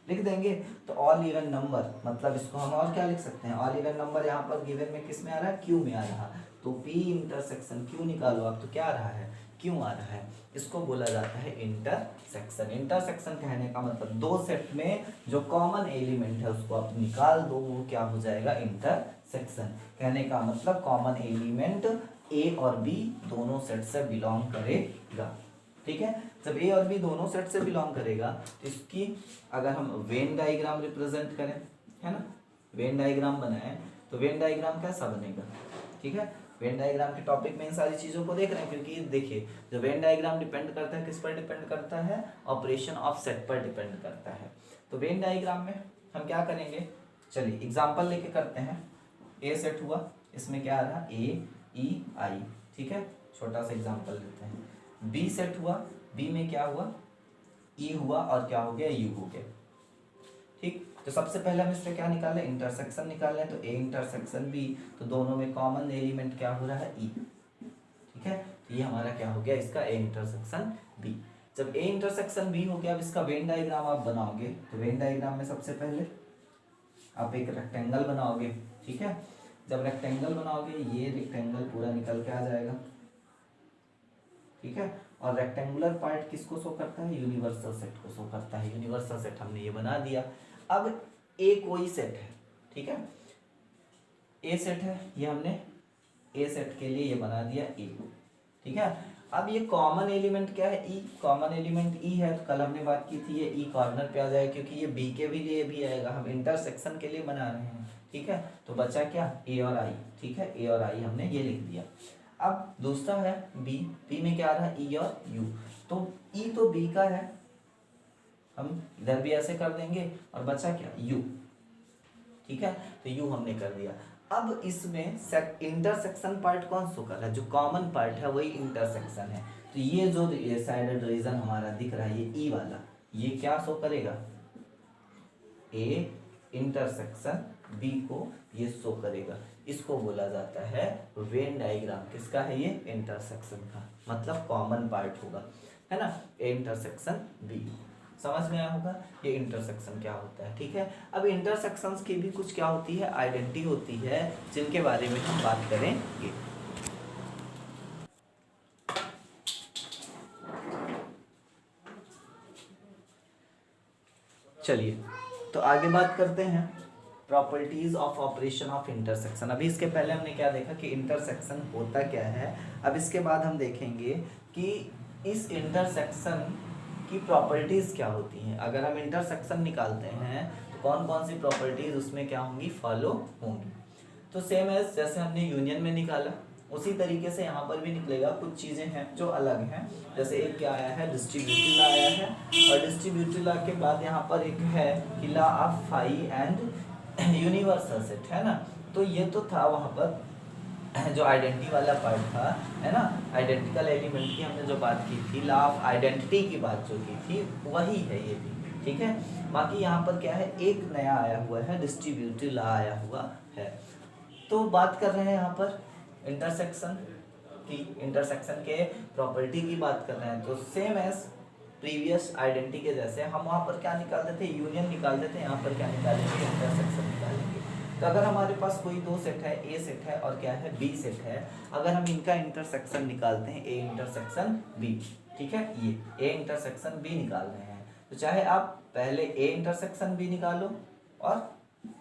Speaker 1: लिख देंगे। तो ऑल इवन नंबर मतलब इसको हम और क्या लिख सकते हैं, ऑल इवन नंबर यहाँ पर गिवन में किस में आ रहा है, Q में आ रहा है। तो P इंटरसेक्शन Q निकालो आप, तो क्या आ रहा है Q आ रहा है। इसको बोला जाता है इंटरसेक्शन। इंटरसेक्शन कहने का मतलब दो सेट में जो कॉमन एलिमेंट है उसको आप निकाल दो, वो क्या हो जाएगा इंटरसेक्शन। कहने का मतलब कॉमन एलिमेंट A और B दोनों सेट से बिलोंग करेगा। ठीक है, जब A और B दोनों सेट से बिलोंग करेगा तो इसकी अगर हम वेन डायग्राम रिप्रेजेंट करें, है ना, वेन डायग्राम बनाएं तो वेन डायग्राम कैसा बनेगा। ठीक है, वेन डायग्राम के टॉपिक में इन सारी चीज़ों को देख रहे हैं क्योंकि देखिए जो वेन डायग्राम डिपेंड करता है किस पर डिपेंड करता है, ऑपरेशन ऑफ सेट पर डिपेंड करता है। तो वेन डायग्राम में हम क्या करेंगे, चलिए एग्जाम्पल लेके करते हैं। ए सेट हुआ, इसमें क्या आ रहा A E I, ठीक है, छोटा सा एग्जाम्पल लेते हैं। बी सेट हुआ, बी में क्या हुआ E हुआ और क्या हो गया U हो गया। ठीक, तो सबसे पहले हम इसमें क्या निकालें, इंटरसेक्शन निकालें। तो A इंटरसेक्शन B, तो दोनों में कॉमन एलिमेंट क्या हो रहा है E। ठीक है, तो ये हमारा क्या हो गया इसका A इंटरसेक्शन B। जब A इंटरसेक्शन B हो गया, अब इसका वेन डायग्राम आप बनाओगे तो वेन डायग्राम में सबसे पहले आप एक रेक्टेंगल बनाओगे। ठीक है, जब रेक्टेंगल बनाओगे ये रेक्टेंगल पूरा निकल के आ जाएगा। ठीक है, और रेक्टेंगुलर पार्ट किसको शो करता है, यूनिवर्सल सेट को शो करता है। यूनिवर्सल सेट हमने ये बना दिया। अब ए कोई सेट है, ठीक है, ए सेट है, ये हमने ए सेट के लिए ये बना दिया ए। ठीक है, अब ये कॉमन एलिमेंट क्या है, ई, कॉमन एलिमेंट ई है, तो कल हमने बात की थी ये ई कॉर्नर पे आ जाएगा क्योंकि ये बी के भी लिए भी आएगा, हम इंटरसेक्शन के लिए बना रहे हैं, ठीक है। तो बचा क्या, ए और आई, ठीक है, ए और आई हमने ये लिख दिया। अब दूसरा है बी, बी में क्या आ रहा है, ई और यू, तो ई तो बी का है, हम इधर भी ऐसे कर देंगे, और बचा क्या, यू, ठीक है, तो यू हमने कर दिया। अब इसमें इंटरसेक्शन पार्ट कौन सो कर रहा है, जो कॉमन पार्ट है वही इंटरसेक्शन है, तो ये जो ये साइडेड रीजन हमारा दिख रहा है, ये ई वाला, ये क्या शो करेगा, ए इंटरसेक्शन बी को ये शो करेगा, इसको बोला जाता है वेन डायग्राम। किसका है ये, इंटरसेक्शन का, मतलब कॉमन पार्ट होगा, है ना, ए इंटरसेक्शन बी। समझ में आया होगा ये इंटरसेक्शन क्या होता है, ठीक है। अब इंटरसेक्शंस की भी कुछ क्या होती है, आइडेंटिटी होती है, जिनके बारे में हम बात करेंगे। चलिए तो आगे बात करते हैं properties of operation of intersection. अभी इसके पहले हमने क्या देखा कि इंटरसेक्शन होता क्या है, अब इसके बाद हम देखेंगे कि इस इंटरसेक्शन की प्रॉपर्टीज क्या होती हैं। अगर हम इंटरसेक्शन निकालते हैं तो कौन कौन सी प्रॉपर्टीज उसमें क्या होंगी, फॉलो होंगी। तो सेम एज जैसे हमने यूनियन में निकाला उसी तरीके से यहाँ पर भी निकलेगा। कुछ चीज़ें हैं जो अलग हैं, जैसे एक क्या आया है, डिस्ट्रीब्यूटिव लॉ आया है, और डिस्ट्रीब्यूटिव लॉ के बाद यहाँ पर एक है कि law of phi and universal set, है ना। तो ये तो था वहाँ पर जो आइडेंटिटी वाला पार्ट था, है ना, आइडेंटिकल एलिमेंट की हमने जो बात की थी, लॉ ऑफ आइडेंटिटी की बात जो की थी वही है ये भी, ठीक है। बाकी यहाँ पर क्या है, एक नया आया हुआ है, डिस्ट्रीब्यूटिव लॉ आया हुआ है। तो बात कर रहे हैं यहाँ पर इंटरसेक्शन की, इंटरसेक्शन के प्रॉपर्टी की बात कर रहे हैं। तो सेम एज प्रीवियस आइडेंटिटी के जैसे हम वहाँ पर क्या निकालते थे, यूनियन निकालते थे, यहाँ पर क्या निकालेंगे, इंटरसेक्शन निकालेंगे। तो अगर हमारे पास कोई दो सेट है, ए सेट है और क्या है, बी सेट है, अगर हम इनका इंटरसेक्शन निकालते हैं, ए इंटरसेक्शन बी, ठीक है, ये ए इंटरसेक्शन बी निकाल रहे हैं, तो चाहे आप पहले ए इंटरसेक्शन बी निकालो और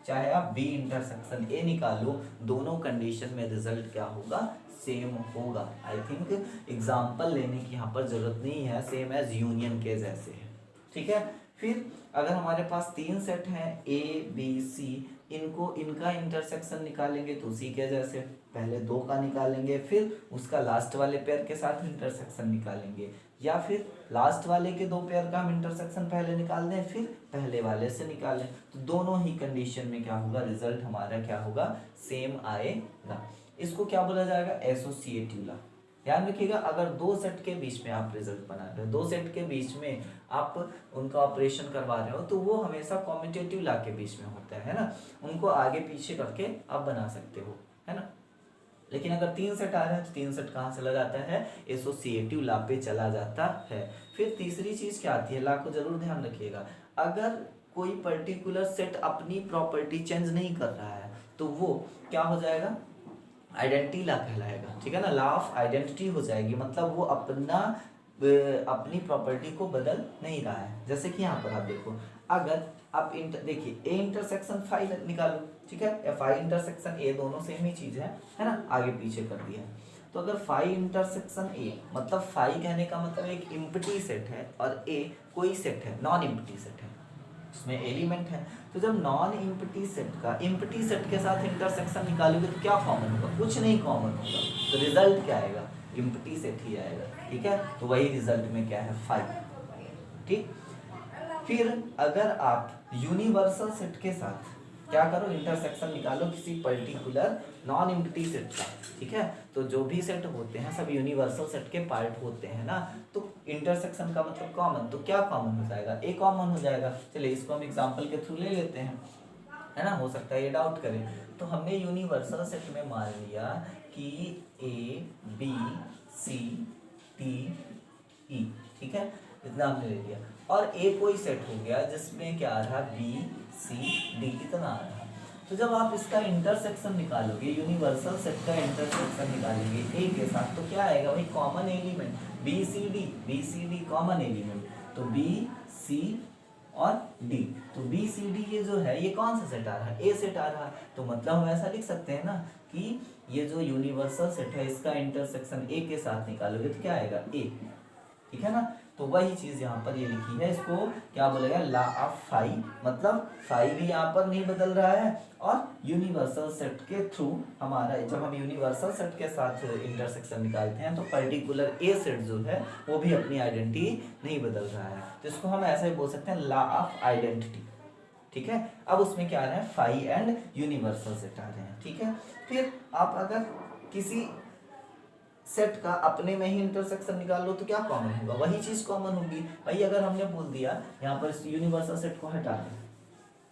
Speaker 1: चाहे आप बी इंटरसेक्शन ए निकालो, दोनों कंडीशन में रिजल्ट क्या होगा, सेम होगा। आई थिंक एग्जाम्पल लेने की यहाँ पर जरूरत नहीं है, सेम एज यूनियन के जैसे है, ठीक है। फिर अगर हमारे पास तीन सेट हैं ए बी सी, इनको इनका इंटरसेक्शन निकालेंगे तो उसी के जैसे पहले दो का निकालेंगे, फिर उसका लास्ट वाले पेयर के साथ इंटरसेक्शन निकालेंगे, या फिर लास्ट वाले के दो पेयर का हम इंटरसेक्शन पहले निकाल दें फिर पहले वाले से निकालें, तो दोनों ही कंडीशन में क्या होगा, रिजल्ट हमारा क्या होगा, सेम आएगा। इसको क्या बोला जाएगा, एसोसिएटिव लॉ। ध्यान रखिएगा, अगर दो सेट के बीच में आप रिजल्ट बना रहे हो, दो सेट के बीच में आप उनका ऑपरेशन करवा रहे हो, तो वो हमेशा कॉम्यूटेटिव लॉ के बीच में होता है ना, उनको आगे पीछे करके आप बना सकते हो, है ना। लेकिन अगर तीन सेट आ रहे हैं तो तीन सेट कहाँ चला जाता है, एसोसिएटिव लॉ पे चला जाता है। फिर तीसरी चीज क्या आती है, लॉ को जरूर ध्यान रखिएगा, अगर कोई पर्टिकुलर सेट अपनी प्रॉपर्टी चेंज नहीं कर रहा है तो वो क्या हो जाएगा, आइडेंटिटी लॉ कहलाएगा, ठीक है ना, लॉ ऑफ आइडेंटिटी हो जाएगी, मतलब वो अपनी प्रॉपर्टी को बदल नहीं रहा है। जैसे कि यहाँ पर आप देखो, अगर आप देखिए ए इंटरसेक्शन फाई निकालो, ठीक है, या फाई इंटरसेक्शन ए, दोनों सेम ही चीज है ना, आगे पीछे कर दिया। तो अगर फाई इंटरसेक्शन ए, मतलब फाई कहने का मतलब एक इम्प्टी सेट है और ए कोई सेट है, नॉन इम्प्टी सेट है, उसमें एलिमेंट है। तो जब नॉन इम्प्टी सेट का इम्प्टी सेट के साथ इंटरसेक्शन निकालोगे तो क्या कॉमन होगा, कुछ नहीं कॉमन होगा, तो रिजल्ट क्या आएगा, इम्प्टी सेट ही आएगा, ठीक है। तो वही रिजल्ट में क्या है, फाइव, ठीक। फिर अगर आप यूनिवर्सल सेट के साथ क्या करो, इंटरसेक्शन निकालो किसी पर्टिकुलर नॉन इम्प्टी सेट का, ठीक है, तो जो भी सेट होते हैं सब यूनिवर्सल सेट के पार्ट होते हैं ना, तो इंटरसेक्शन का मतलब कॉमन, तो क्या कॉमन हो जाएगा, ए कॉमन हो जाएगा। चलिए इसको हम एग्जांपल के थ्रू ले लेते हैं, है ना, हो सकता है ये डाउट करें। तो हमने यूनिवर्सल सेट में मान लिया कि A B C D E, ठीक है, इतना हमने ले लिया, और ए कोई सेट हो गया जिसमें क्या आ रहा, बी सी डी इतना आ रहा। तो जब आप इसका इंटरसेक्शन निकालोगे, यूनिवर्सल सेट का इंटरसेक्शन निकालेंगे ए के साथ, तो क्या आएगा भाई, common element B C D common element, तो बी सी और डी। तो बी सी डी ये जो है ये कौन सा सेट आ रहा है, ए सेट आ रहा है। तो मतलब हम ऐसा लिख सकते हैं ना कि ये जो यूनिवर्सल सेट है इसका इंटरसेक्शन ए के साथ निकालोगे तो क्या आएगा, ए। ठीक है ना। तो वही चीज यहाँ पर ये लिखी है, इसको क्या बोलेगा, लॉ ऑफ फाई। मतलब फाई भी यहाँ पर नहीं बदल रहा है और यूनिवर्सल सेट के थ्रू हमारा, जब हम यूनिवर्सल सेट के साथ इंटरसेक्शन निकालते हैं तो पर्टिकुलर ए सेट जो है वो भी अपनी आइडेंटिटी नहीं बदल रहा है। तो इसको हम ऐसे ही बोल सकते हैं, लॉ ऑफ आइडेंटिटी। ठीक है। अब उसमें क्या आ रहा है, फाई एंड यूनिवर्सल सेट आ रहे हैं। ठीक है। फिर आप अगर किसी सेट का अपने में ही इंटरसेक्शन निकाल लो तो क्या कॉमन होगा, वही चीज कॉमन होगी। भाई अगर हमने बोल दिया यहाँ पर इस यूनिवर्सल सेट को हटा दें,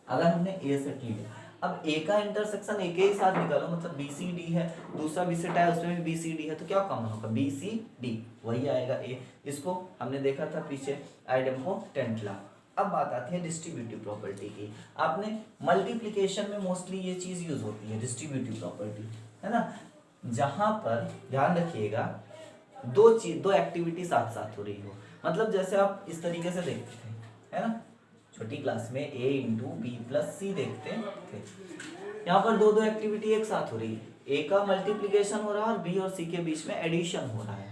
Speaker 1: अगर हमने ए सेट लिया, अब ए का इंटरसेक्शन ए के ही साथ निकालो, मतलब बी सी डी है, दूसरा बी सेट है उसमें भी बी सी डी है, तो क्या कॉमन होगा, बी सी डी, वही आएगा ए। इसको हमने देखा था पीछे आइडेम्पोटेंट लॉ। अब बात आती है डिस्ट्रीब्यूटिव प्रॉपर्टी की। आपने मल्टीप्लिकेशन में मोस्टली ये चीज यूज होती है, डिस्ट्रीब्यूटिव प्रॉपर्टी, है ना। जहां पर ध्यान रखिएगा दो एक्टिविटी साथ साथ हो रही हो, मतलब जैसे आप इस तरीके से देखते थे, है ना, छोटी क्लास में a इंटू बी प्लस सी देखते थे। यहाँ पर दो एक्टिविटी एक साथ हो रही है, a का मल्टीप्लिकेशन हो रहा है और b और c के बीच में एडिशन हो रहा है।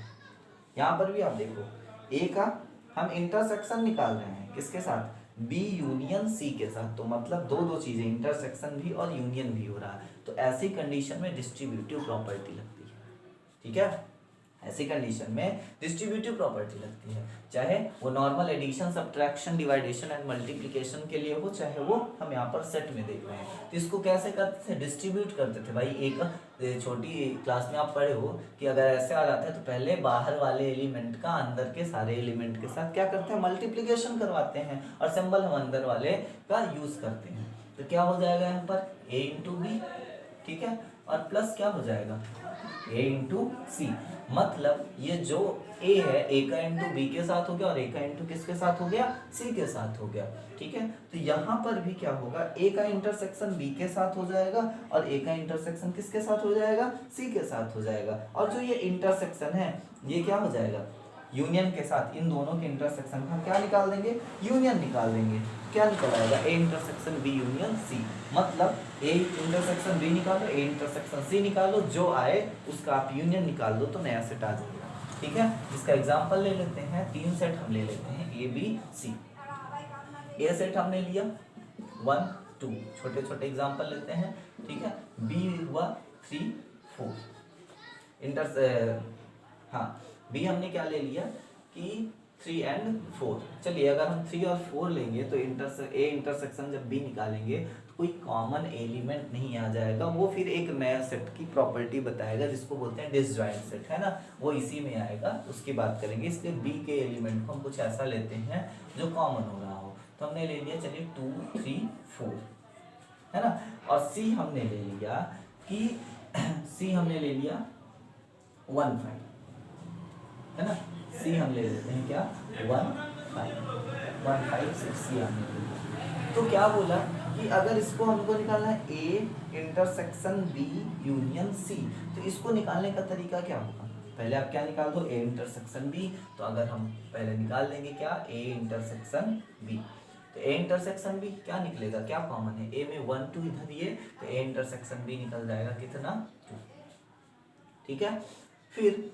Speaker 1: यहाँ पर भी आप देखो a का हम इंटरसेक्शन निकाल रहे हैं किसके साथ, बी यूनियन सी के साथ। तो मतलब दो चीजें, इंटरसेक्शन भी और यूनियन भी हो रहा है। तो ऐसी कंडीशन में डिस्ट्रीब्यूटिव प्रॉपर्टी लगती है। ठीक है, ऐसी कंडीशन में डिस्ट्रीब्यूटिव प्रॉपर्टी लगती है, चाहे वो normal addition, subtraction, division and multiplication के लिए हो, चाहे वो हम यहाँ पर सेट में देख रहे हैं। तो इसको कैसे करते थे, डिस्ट्रीब्यूट करते थे। भाई एक छोटी क्लास में आप पढ़े हो कि अगर ऐसे आ जाता है तो पहले बाहर वाले एलिमेंट का अंदर के सारे एलिमेंट के साथ क्या करते हैं, मल्टीप्लिकेशन करवाते हैं और सिंबल हम अंदर वाले का यूज करते हैं। तो क्या हो जाएगा यहाँ पर a इंटू बी, ठीक है, और प्लस क्या हो जाएगा a इंटू सी। मतलब ये जो a है a का इंटू बी के साथ हो गया और a का इंटू किसके साथ हो गया, c के साथ हो गया। ठीक है, तो यहाँ पर भी क्या होगा, a का इंटरसेक्शन b के साथ हो जाएगा और a का इंटरसेक्शन किसके साथ हो जाएगा, c के साथ हो जाएगा। और जो ये इंटरसेक्शन है ये क्या हो जाएगा, यूनियन के साथ। इन दोनों के इंटरसेक्शन का हम क्या निकाल देंगे, यूनियन निकाल देंगे। क्या निकल आएगा, a intersection b union c। मतलब a इंटरसेक्शन b निकालो, a इंटरसेक्शन c निकालो, जो आए उसका आप यूनियन निकाल दो तो नया सेट आ जाएगा। ठीक है, इसका एग्जांपल ले लेते हैं, 3 सेट हम ले लेते हैं a b c। a set हमने लिया 1 2, छोटे छोटे एग्जांपल लेते हैं। ठीक है, b हुआ 3 4, हाँ b हमने क्या ले लिया कि 3 and 4। चलिए अगर हम 3 और 4 लेंगे तो a इंटरसेक्शन जब b निकालेंगे तो कोई कॉमन एलिमेंट नहीं आ जाएगा, वो फिर एक नया सेट की प्रॉपर्टी बताएगा जिसको बोलते हैं डिसजॉइंट सेट, है ना, वो इसी में आएगा, उसकी बात करेंगे। इसलिए b के एलिमेंट को हम कुछ ऐसा लेते हैं जो कॉमन हो रहा हो। तो हमने ले लिया, चलिए 2 3 4, है ना, और c हमने ले लिया कि c हमने ले लिया 1 5, है ना, c हम ले लेते हैं क्या 1 5 6 c हमने ले लिया। तो क्या बोला कि अगर इसको हमको निकालना है a intersection b union c, तो इसको निकालने का तरीका क्या होगा, पहले आप क्या निकाल दो, a इंटरसेक्शन b। तो अगर हम पहले निकाल देंगे क्या, a इंटरसेक्शन b, तो a इंटरसेक्शन b क्या निकलेगा, क्या कॉमन है, a में 1 2 इधर ये, तो a इंटरसेक्शन b निकल जाएगा कितना 2। ठीक है, फिर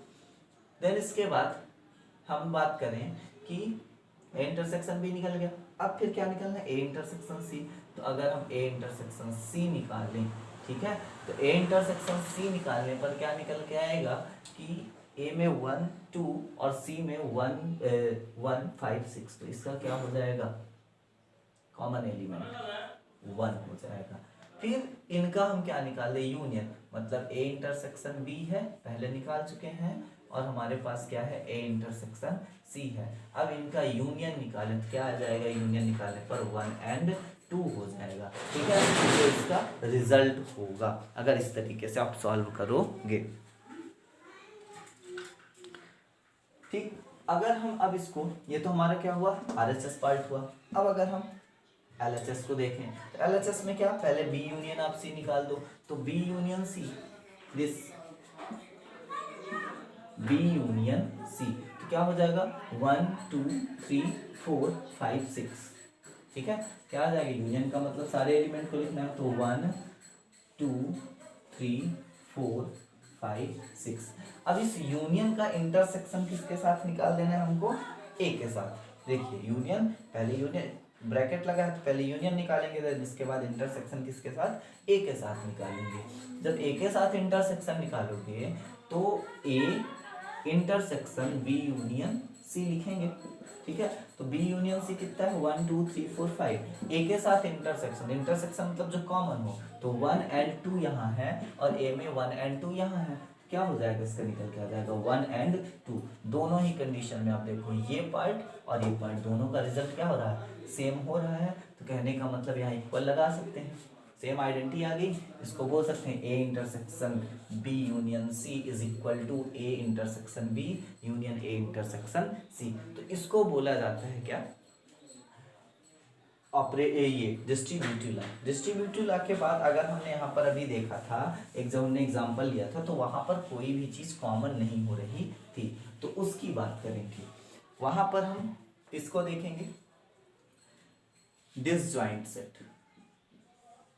Speaker 1: देन इसके बाद हम बात करें कि a इंटरसेक्शन b निकल गया। अब फिर क्या निकलना है, a इंटरसेक्शन c। तो अगर हम a इंटरसेक्शन c निकाल लें, ठीक है, तो a इंटरसेक्शन c निकालने पर क्या निकल के आएगा कि a में 1 2 और c में 1 5 6, तो इसका क्या हो जाएगा, कॉमन एलिमेंट 1 हो जाएगा। फिर इनका हम क्या निकाल लें, यूनियन, मतलब a इंटरसेक्शन b है पहले निकाल चुके हैं और हमारे पास क्या है, a इंटरसेक्शन c है। अब इनका यूनियन निकालें तो क्या आ जाएगा, यूनियन निकालने पर 1 and 2 हो जाएगा। ठीक है, तो इसका रिजल्ट होगा अगर इस तरीके से आप सॉल्व करोगे। ठीक, अगर हम अब इसको, ये तो हमारा क्या हुआ, RHS पार्ट हुआ। अब अगर हम LHS को देखें तो LHS में क्या, पहले B यूनियन आप C निकाल दो, तो B union C, this B union C, तो क्या हो जाएगा 1 2 3 4 5 6, ठीक है, क्या आ जाएगा, यूनियन का मतलब सारे एलिमेंट को लिखना है, तो 1 2 3 4 5 6। अब इस यूनियन का इंटरसेक्शन किसके साथ निकाल देना है हमको, ए के साथ। देखिए यूनियन, पहले यूनियन ब्रैकेट लगा है तो पहले यूनियन निकालेंगे, देन इसके बाद इंटरसेक्शन किसके साथ, ए के साथ निकालेंगे। जब ए के साथ इंटरसेक्शन निकालोगे तो A intersection B union C लिखेंगे। ठीक है, तो बी यूनियन सी कितना है, 1 2 3 4 5। ए के साथ इंटरसेक्शन, इंटरसेक्शन मतलब जो कॉमन हो, तो 1 एंड 2 यहाँ है और ए में 1 एंड 2 यहाँ है, क्या हो जाएगा, इसका निकल के आ जाएगा 1 एंड 2। दोनों ही कंडीशन में आप देखो ये पार्ट और ये पार्ट दोनों का रिजल्ट क्या हो रहा है, सेम हो रहा है। तो कहने का मतलब यहाँ इक्वल लगा सकते हैं, सेम आइडेंटिटी आ गई। इसको बोल सकते हैं A intersection B union C is equal to A intersection B union A intersection C. तो इसको बोला जाता है क्या, ये डिस्ट्रीब्यूटिव लॉ। डिस्ट्रीब्यूटिव लॉ के बाद अगर हमने यहाँ पर अभी देखा था, एक जब हमने एग्जांपल लिया था, तो वहां पर कोई भी चीज कॉमन नहीं हो रही थी, तो उसकी बात करेंगे। वहां पर हम इसको देखेंगे, डिसजॉइंट सेट,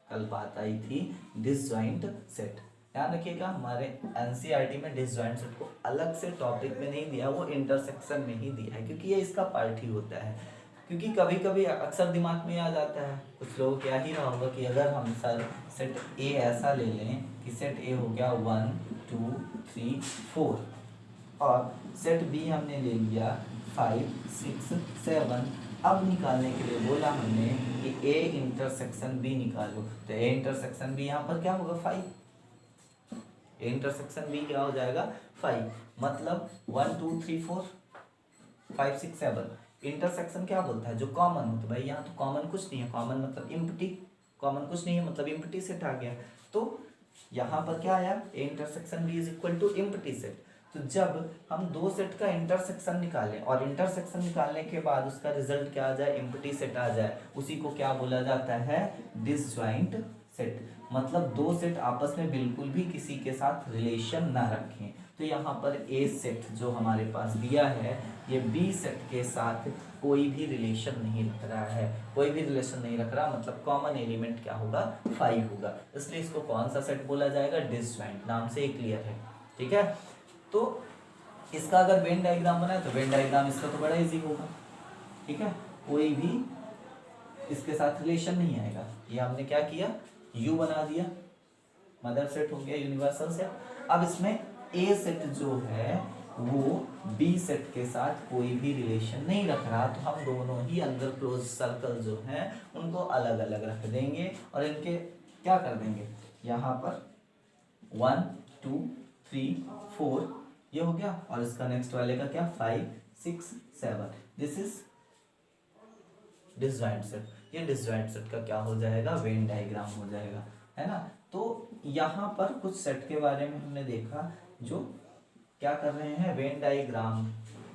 Speaker 1: कल बात आई थी डिसजॉइंट सेट। ध्यान रखिएगा, हमारे एनसीईआरटी में डिसजॉइंट सेट को अलग से टॉपिक में नहीं दिया, वो इंटरसेक्शन में ही दिया है, क्योंकि ये इसका पार्ट ही होता है। क्योंकि कभी कभी अक्सर दिमाग में आ जाता है कुछ लोगों क्या ही रहा होगा कि अगर हम सर सेट ए ऐसा ले लें कि सेट ए हो गया 1 2 3 4 और सेट बी हमने ले लिया 5 6 7। अब निकालने के लिए बोला हमने कि ए इंटरसेक्शन बी निकालो, तो ए इंटरसेक्शन बी यहाँ पर क्या होगा 5, ए इंटरसेक्शन बी क्या हो जाएगा 5, मतलब 1 2 3 4 5 6 7। इंटरसेक्शन क्या बोलता है, जो कॉमन हो, तो भाई यहाँ तो कॉमन कुछ नहीं है, कॉमन मतलब इम्प्टी, कॉमन कुछ नहीं है मतलब इम्प्टी सेट आ गया। तो यहाँ पर क्या आया, A intersection B is equal to empty set. तो जब हम दो सेट का इंटरसेक्शन निकालें और इंटरसेक्शन निकालने के बाद उसका रिजल्ट क्या आ जाए, इम्प्टी सेट आ जाए, उसी को क्या बोला जाता है, डिसजॉइंट सेट। मतलब दो सेट आपस में बिल्कुल भी किसी के साथ रिलेशन ना रखें। तो यहाँ पर ए सेट जो हमारे पास दिया है, ये बी सेट के साथ कोई भी रिलेशन नहीं रख रहा है, कोई भी रिलेशन नहीं रख रहा, मतलब कॉमन एलिमेंट क्या होगा 5 होगा, इसलिए इसको कौन सा सेट बोला जाएगा, डिसजॉइंट। नाम से ही क्लियर है, ठीक है। तो इसका अगर वेन डायग्राम बनाए तो वेन डायग्राम इसका तो बड़ा इजी होगा, ठीक है, कोई भी इसके साथ रिलेशन नहीं आएगा। ये हमने क्या किया, यू बना दिया, मदर सेट हो गया यूनिवर्सल सेट। अब इसमें ए सेट जो है वो बी सेट के साथ कोई भी रिलेशन नहीं रख रहा, तो हम दोनों ही अंदर क्लोज सर्कल जो हैं उनको अलग अलग रख देंगे और इनके क्या कर देंगे, यहाँ पर 1 2 3 4 ये हो गया, और इसका नेक्स्ट वाले का क्या 5 6 7। This is disjoint set. ये डिसजॉइंट सेट का क्या हो जाएगा, वेन डायग्राम हो जाएगा, है ना। तो यहाँ पर कुछ सेट के बारे में हमने देखा जो क्या कर रहे हैं, वेन डायग्राम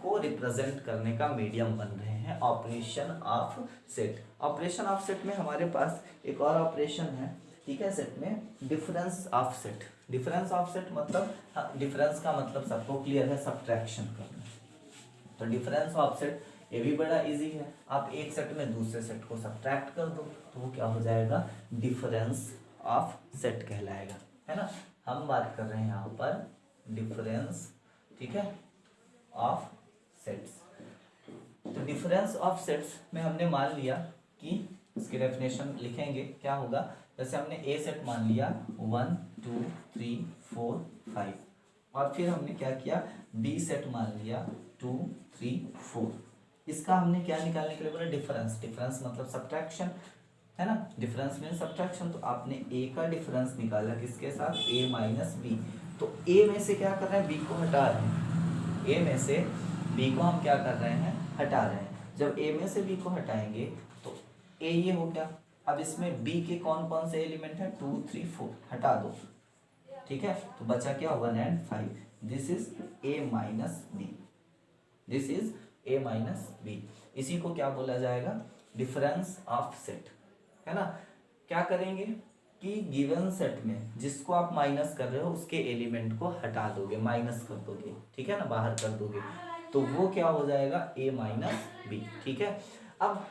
Speaker 1: को रिप्रेजेंट करने का मीडियम बन रहे हैं, operation of set. Operation of set में हमारे पास एक और ऑपरेशन है, ठीक है, सेट में difference of set. Difference of set मतलब, डिफरेंस का मतलब सबको क्लियर है, सब्ट्रैक्शन करना। तो डिफरेंस ऑफ सेट ये भी बड़ा इजी है, आप एक सेट में दूसरे सेट को सब्ट्रैक्ट कर दो तो वो क्या हो जाएगा, डिफरेंस ऑफ सेट कहलाएगा, है ना। हम बात कर रहे हैं यहाँ पर डिफरेंस, ठीक है, ऑफ सेट्स। तो डिफरेंस ऑफ सेट्स में हमने मान लिया कि इसकी डेफिनेशन लिखेंगे क्या होगा, जैसे हमने ए सेट मान लिया 1 2 3 4 5 और फिर हमने क्या किया, बी सेट मान लिया 2 3 4। इसका हमने क्या निकालने के लिए बोला, डिफरेंस। डिफरेंस मतलब सब्ट्रैक्शन, है ना, डिफरेंस में सब्ट्रैक्शन। तो आपने ए का डिफरेंस निकाला किसके साथ, ए माइनस बी। तो ए में से क्या कर रहे हैं, बी को हटा रहे हैं, ए में से बी को हम क्या कर रहे हैं, हटा रहे हैं। जब ए में से बी को हटाएंगे तो ए ये हो गया। अब इसमें बी के कौन कौन से एलिमेंट है, 2 3 4 हटा दो, ठीक है, तो बचा क्या 1 and 5। This is A minus B, this is A minus B. इसी को क्या बोला जाएगा, डिफरेंस ऑफ सेट, है ना। क्या करेंगे कि गिवन सेट में जिसको आप माइनस कर रहे हो उसके एलिमेंट को हटा दोगे, माइनस कर दोगे, ठीक है ना, बाहर कर दोगे, तो वो क्या हो जाएगा, ए माइनस बी, ठीक है। अब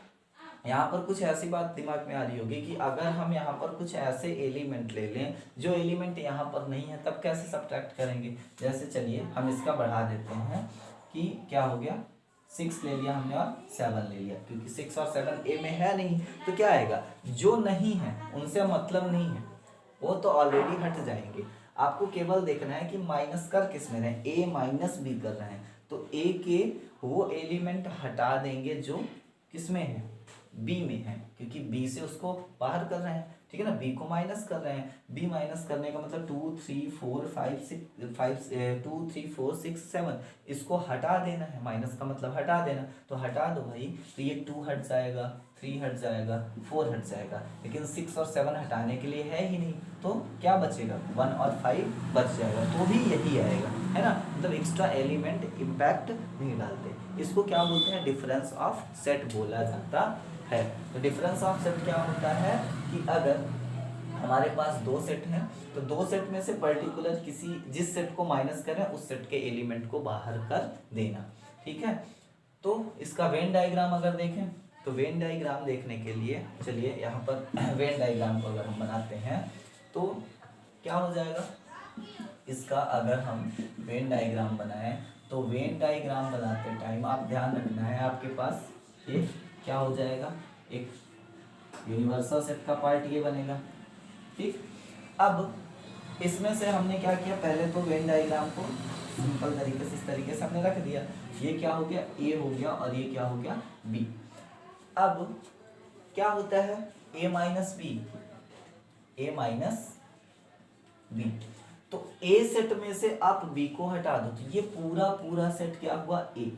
Speaker 1: यहाँ पर कुछ ऐसी बात दिमाग में आ रही होगी कि अगर हम यहाँ पर कुछ ऐसे एलिमेंट ले लें जो एलिमेंट यहाँ पर नहीं है, तब कैसे सब्ट्रैक्ट करेंगे। जैसे चलिए हम इसका बढ़ा देते हैं कि क्या हो गया, 6 ले लिया हमने और 7 ले लिया, क्योंकि 6 और 7 ए में है नहीं, तो क्या आएगा, जो नहीं है उनसे मतलब नहीं है, वो तो ऑलरेडी हट जाएंगे। आपको केवल देखना है कि माइनस कर किस में रहे हैं, ए माइनस बी कर रहे हैं, तो ए के वो एलिमेंट हटा देंगे जो किस में है, बी में है, क्योंकि बी से उसको बाहर कर रहे हैं, ठीक है ना, बी को माइनस कर रहे हैं। बी माइनस करने का मतलब 2 3 4 5 6 2 3 4 6 7, इसको हटा देना है, माइनस का मतलब हटा देना, तो हटा दो भाई, तो ये 2 हट जाएगा, 3 हट जाएगा, 4 हट जाएगा, लेकिन 6 और 7 हटाने के लिए है ही नहीं, तो क्या बचेगा, 1 और 5 बच जाएगा, तो भी यही आएगा, है ना। मतलब एक्स्ट्रा एलिमेंट इम्पैक्ट नहीं डालते, इसको क्या बोलते हैं, डिफरेंस ऑफ सेट बोला जाता है। तो डिफरेंस ऑफ सेट क्या होता है कि अगर हमारे पास 2 सेट हैं, तो 2 सेट में से पर्टिकुलर किसी जिस सेट को माइनस करें उस सेट के एलिमेंट को बाहर कर देना, ठीक है। तो इसका वेन डायग्राम अगर देखें, तो वेन डायग्राम देखने के लिए चलिए यहाँ पर वेन डायग्राम को अगर हम बनाते हैं तो क्या हो जाएगा, इसका अगर हम वेन डायग्राम बनाएं, तो वेन डायग्राम बनाते टाइम आप ध्यान रखना है, आपके पास ये क्या हो जाएगा, एक यूनिवर्सल सेट का पार्ट ये बनेगा, ठीक। अब इसमें से हमने क्या किया, पहले तो वेन डायग्राम को सिंपल तरीके से इस तरीके से हमने रख दिया, ये क्या हो गया, ए हो गया, और ये क्या हो गया, बी। अब क्या होता है, ए minus B, A minus B, तो ए सेट में से आप बी को हटा दो, तो ये पूरा सेट क्या हुआ, ए,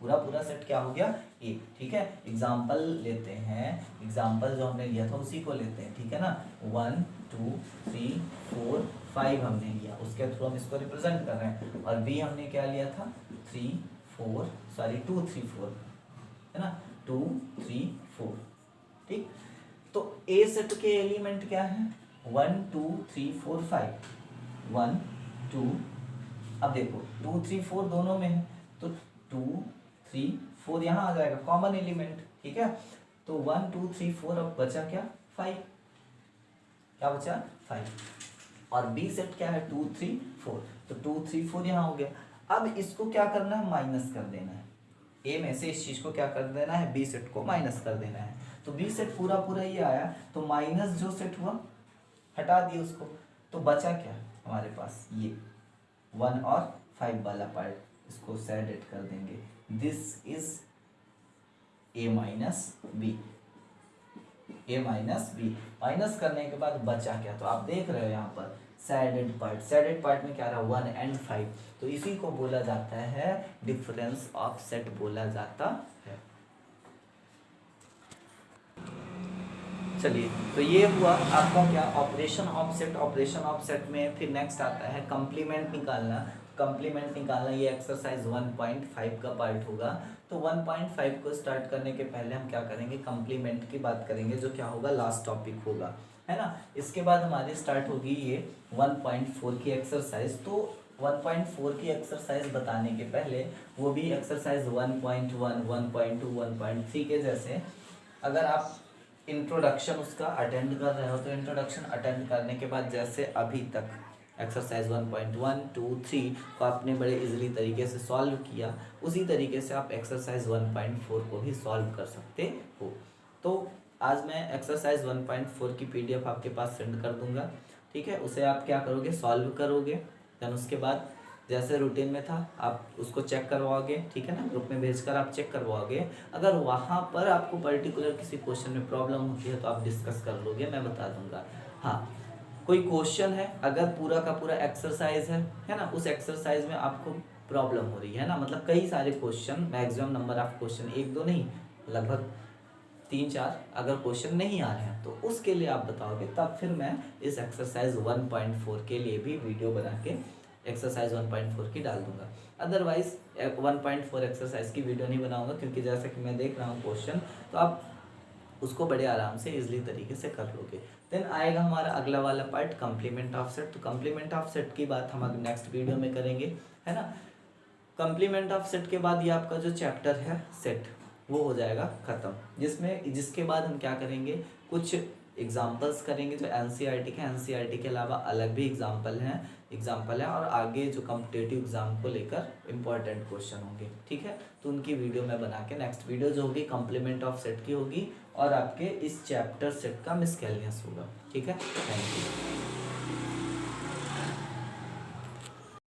Speaker 1: पूरा सेट क्या हो गया, ए, ठीक है। एग्जाम्पल लेते हैं, एग्जाम्पल जो हमने लिया था उसी को लेते हैं, ठीक है ना। 1 2 3 4 5 हमने लिया, उसके थ्रू हम इसको रिप्रेजेंट कर रहे हैं, और बी हमने क्या लिया था, 2 3 4, है ना, 2 3 4, ठीक। तो ए सेट के एलिमेंट क्या है, 1 2 3 4 5, 1 2, अब देखो 2 3 4 दोनों में है, तो 2 3 4 यहाँ आ जाएगा कॉमन एलिमेंट, ठीक है। तो 1 2 3 4, अब बचा क्या, 5, क्या बचा, 5, और बी सेट क्या है, 2 3 4, तो 2 3 4 यहाँ हो गया। अब इसको क्या करना है, माइनस कर देना है, ए में से इस चीज को क्या कर देना है, बी सेट को माइनस कर देना है, तो बी सेट पूरा ये आया, तो माइनस जो सेट हुआ हटा दिए उसको, तो बचा क्या हमारे पास, ये 1 और 5 वाला पार्ट, इसको सेड कर देंगे, this is A minus B, A minus B. Minus करने के बाद बचा क्या, तो आप देख रहे हो यहाँ पर सैडेड पार्ट में क्या रहा, 1 एंड 5, तो इसी को बोला जाता है डिफरेंस ऑफ सेट बोला जाता है। चलिए, तो ये हुआ आपका क्या, ऑपरेशन ऑफ सेट में फिर नेक्स्ट आता है कंप्लीमेंट निकालना। कंप्लीमेंट निकालना ये एक्सरसाइज 1.5 का पार्ट होगा। तो 1.5 को स्टार्ट करने के पहले हम क्या करेंगे, कंप्लीमेंट की बात करेंगे, जो क्या होगा, लास्ट टॉपिक होगा, है ना। इसके बाद हमारी स्टार्ट होगी ये 1.4 की एक्सरसाइज। तो 1.4 की एक्सरसाइज बताने के पहले वो भी एक्सरसाइज 1.1, 1.2, 1.3 के जैसे अगर आप इंट्रोडक्शन उसका अटेंड कर रहे हो, तो इंट्रोडक्शन अटेंड करने के बाद जैसे अभी तक एक्सरसाइज 1.1, 2, 3 को आपने बड़े इजीली तरीके से सॉल्व किया, उसी तरीके से आप एक्सरसाइज 1.4 को भी सॉल्व कर सकते हो। तो आज मैं एक्सरसाइज 1.4 की पीडीएफ आपके पास सेंड कर दूंगा, ठीक है। उसे आप क्या करोगे, सॉल्व करोगे, देन उसके बाद जैसे रूटीन में था आप उसको चेक करवाओगे, ठीक है ना, ग्रुप में भेजकर आप चेक करवाओगे। अगर वहाँ पर आपको पर्टिकुलर किसी क्वेश्चन में प्रॉब्लम होती है तो आप डिस्कस कर लोगे, मैं बता दूंगा। हाँ, कोई क्वेश्चन है, अगर पूरा का पूरा एक्सरसाइज है ना, उस एक्सरसाइज में आपको प्रॉब्लम हो रही है ना, मतलब कई सारे question, maximum number of question 1 2 नहीं, लगभग 3 4 अगर क्वेश्चन नहीं आ रहे हैं, तो उसके लिए आप बताओगे, तब फिर मैं इस एक्सरसाइज 1.4 के लिए भी वीडियो बना के एक्सरसाइज 1.4 की डाल दूंगा। अदरवाइज 1.4 एक्सरसाइज की वीडियो नहीं बनाऊंगा, क्योंकि जैसा कि मैं देख रहा हूँ क्वेश्चन, तो आप उसको बड़े आराम से इजीली तरीके से कर लोगे। देन आएगा हमारा अगला वाला पार्ट, कंप्लीमेंट ऑफ सेट। तो कंप्लीमेंट ऑफ सेट की बात हम नेक्स्ट वीडियो में करेंगे, है ना। कंप्लीमेंट ऑफ सेट के बाद ये आपका जो चैप्टर है सेट, वो हो जाएगा ख़त्म। जिसके बाद हम क्या करेंगे, कुछ एग्जाम्पल्स करेंगे जो एनसीईआरटी के, एनसीईआरटी के अलावा अलग भी एग्जाम्पल है और आगे जो कॉम्पिटिटिव एग्जाम को लेकर इंपॉर्टेंट क्वेश्चन होंगे, ठीक है। तो उनकी वीडियो मैं बना के, नेक्स्ट वीडियो जो होगी कॉम्प्लीमेंट ऑफ सेट की होगी और आपके इस चैप्टर सेट का मिसकैलनेस होगा, ठीक है। Thank you.